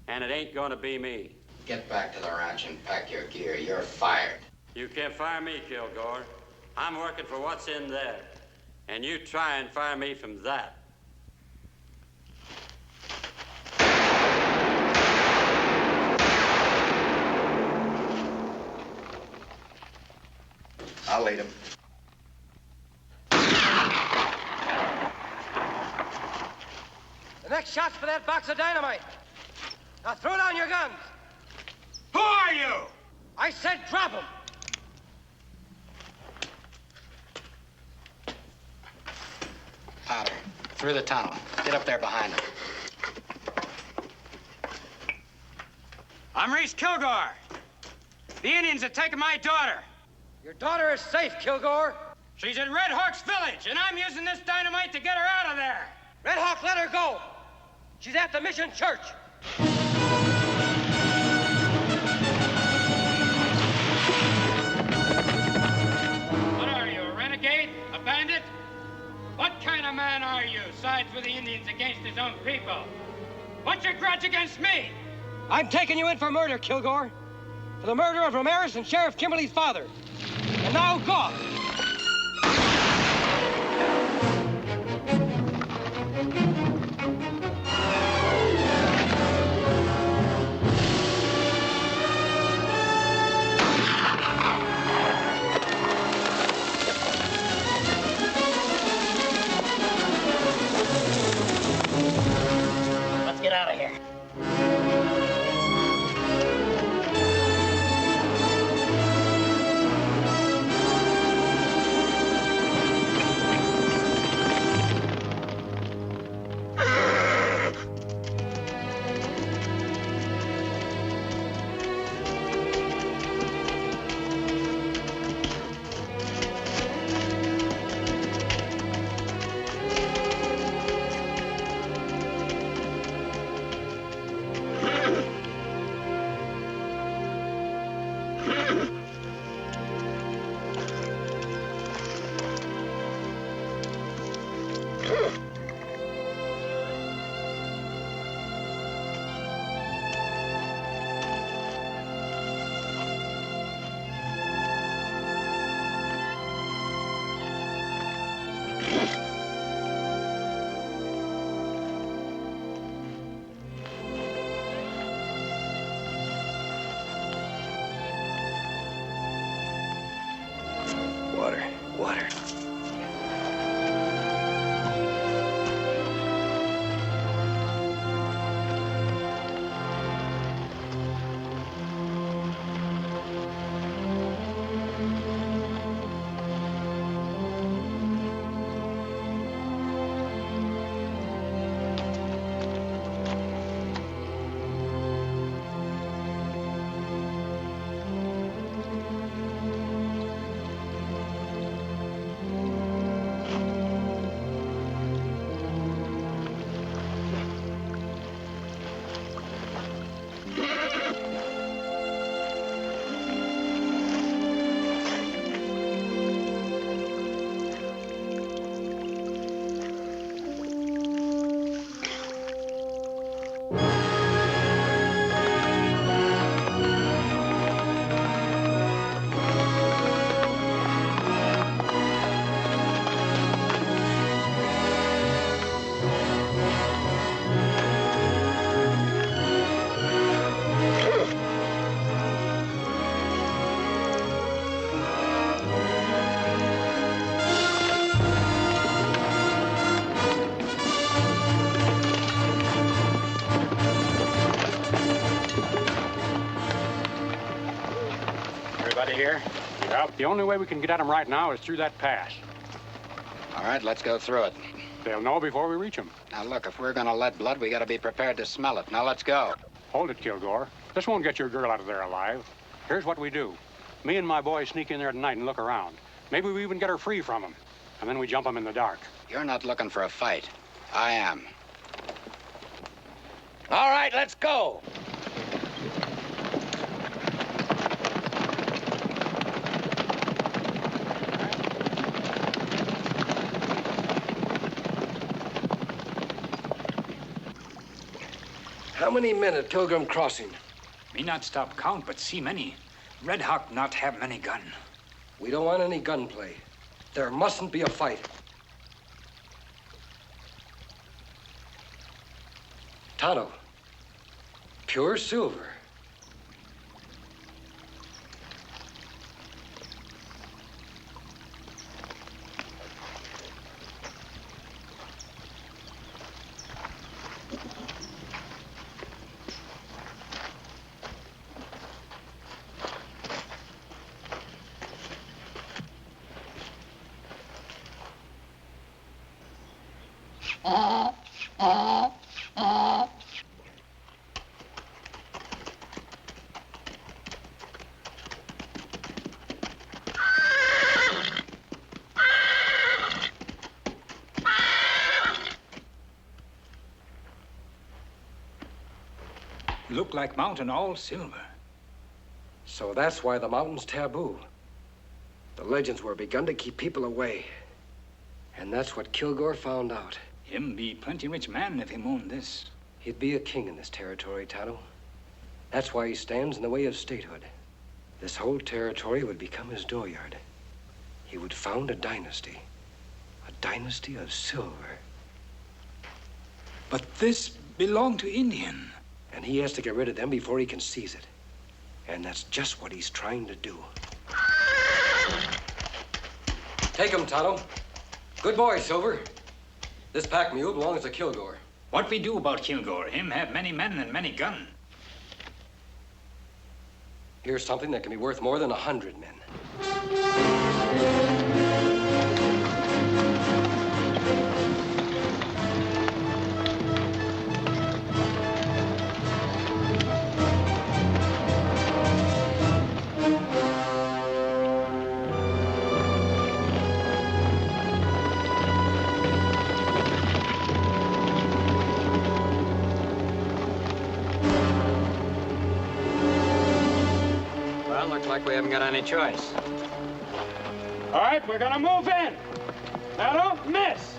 And it ain't gonna be me. Get back to the ranch and pack your gear. You're fired. You can't fire me, Kilgore. I'm working for what's in there. And you try and fire me from that. I'll lead him. The next shot's for that box of dynamite. Now throw down your guns. Who are you? I said drop them. Powder. Through the tunnel. Get up there behind him. I'm Reese Kilgore. The Indians have taken my daughter. Your daughter is safe, Kilgore. She's in Red Hawk's village, and I'm using this dynamite to get her out of there. Red Hawk, let her go. She's at the mission church. What are you, a renegade? A bandit? What kind of man are you, sides with the Indians against his own people? What's your grudge against me? I'm taking you in for murder, Kilgore. For the murder of Ramirez and Sheriff Kimberly's father. And now go! Let's get out of here. Water. Anybody here? Yep, the only way we can get at them right now is through that pass. All right, let's go through it. They'll know before we reach them. Now, look, if we're gonna let blood, we gotta be prepared to smell it. Now, let's go. Hold it, Kilgore. This won't get your girl out of there alive. Here's what we do. Me and my boys sneak in there tonight and look around. Maybe we even get her free from them. And then we jump them in the dark. You're not looking for a fight. I am. All right, let's go. How many men at Pilgrim Crossing? Me not stop count, but see many. Red Hawk not have many gun. We don't want any gunplay. There mustn't be a fight. Tonto. Pure silver. Look like mountain all silver. So that's why the mountain's taboo. The legends were begun to keep people away. And that's what Kilgore found out. Him be plenty rich man if him own this. He'd be a king in this territory, Tonto. That's why he stands in the way of statehood. This whole territory would become his dooryard. He would found a dynasty of silver. But this belonged to Indian. And he has to get rid of them before he can seize it. And that's just what he's trying to do. Take him, Tonto. Good boy, Silver. This pack mule belongs to Kilgore. What we do about Kilgore? Him have many men and many gun. Here's something that can be worth more than 100 men. Like we haven't got any choice. All right, we're gonna move in. Now don't miss.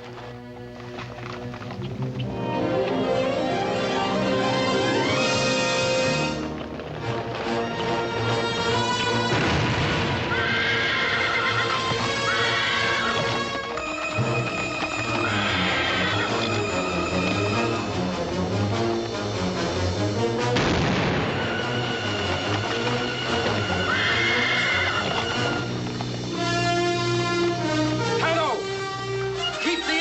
Keep the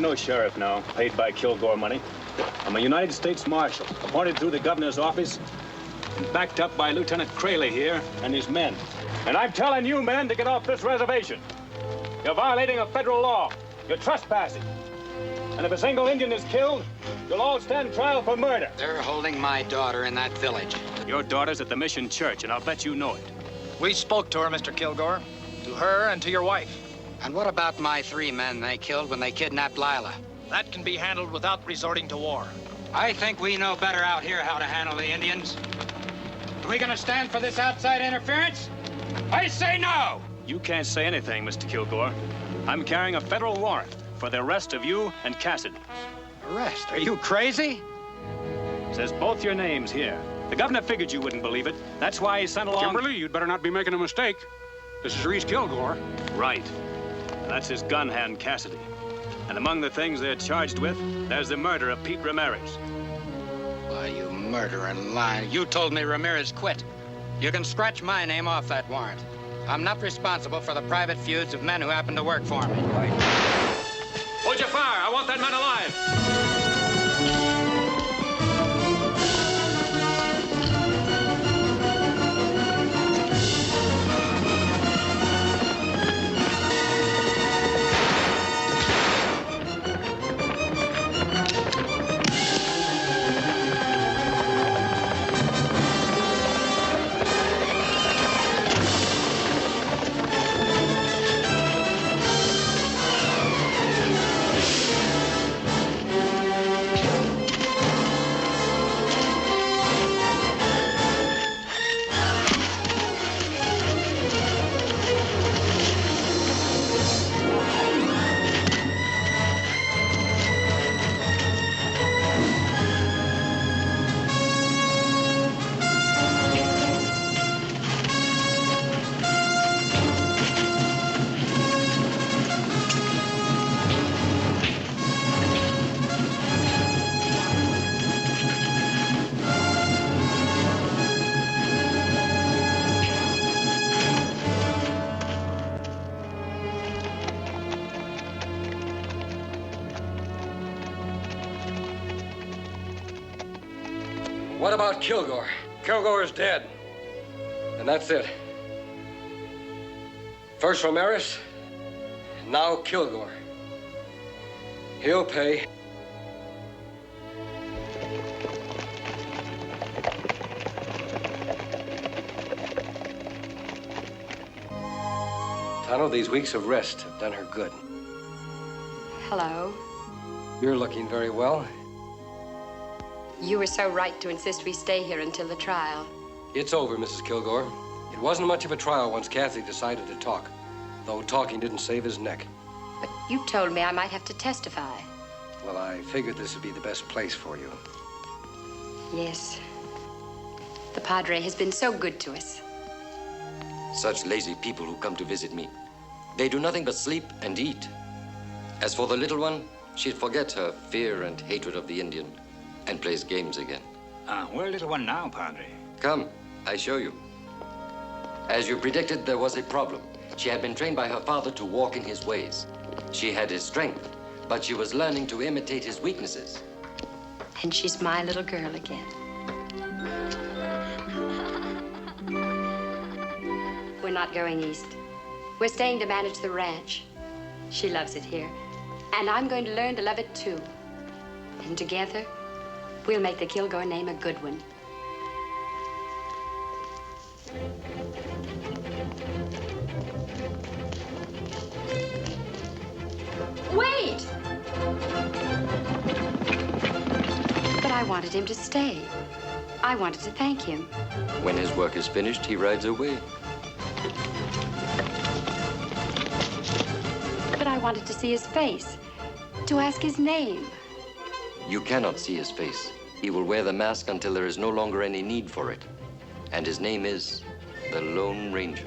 no sheriff now, paid by Kilgore money. I'm a United States Marshal, appointed through the governor's office and backed up by Lieutenant Crayley here and his men. And I'm telling you men to get off this reservation. You're violating a federal law. You're trespassing. And if a single Indian is killed, you'll all stand trial for murder. They're holding my daughter in that village. Your daughter's at the Mission Church, and I'll bet you know it. We spoke to her, Mr. Kilgore. To her and to your wife. And what about my 3 men they killed when they kidnapped Lila? That can be handled without resorting to war. I think we know better out here how to handle the Indians. Are we gonna stand for this outside interference? I say no! You can't say anything, Mr. Kilgore. I'm carrying a federal warrant for the arrest of you and Cassidy. Arrest? Are you crazy? Says both your names here. The governor figured you wouldn't believe it. That's why he sent along... Kimberly, you'd better not be making a mistake. This is Reese Kilgore. Right. And that's his gun hand, Cassidy. And among the things they're charged with, there's the murder of Pete Ramirez. Why, you murdering liar. You told me Ramirez quit. You can scratch my name off that warrant. I'm not responsible for the private feuds of men who happen to work for me. Hold your fire. I want that man alive. What about Kilgore? Kilgore's dead. And that's it. First Ramirez, now Kilgore. He'll pay. Tano, these weeks of rest have done her good. Hello. You're looking very well. You were so right to insist we stay here until the trial. It's over, Mrs. Kilgore. It wasn't much of a trial once Kathy decided to talk, though talking didn't save his neck. But you told me I might have to testify. Well, I figured this would be the best place for you. Yes. The Padre has been so good to us. Such lazy people who come to visit me. They do nothing but sleep and eat. As for the little one, she'd forget her fear and hatred of the Indian and plays games again. Where little one now, Padre? Come, I show you. As you predicted, there was a problem. She had been trained by her father to walk in his ways. She had his strength, but she was learning to imitate his weaknesses. And she's my little girl again. We're not going east. We're staying to manage the ranch. She loves it here. And I'm going to learn to love it too. And together, we'll make the Kilgore name a good one. Wait! But I wanted him to stay. I wanted to thank him. When his work is finished, he rides away. But I wanted to see his face, to ask his name. You cannot see his face. He will wear the mask until there is no longer any need for it. And his name is the Lone Ranger.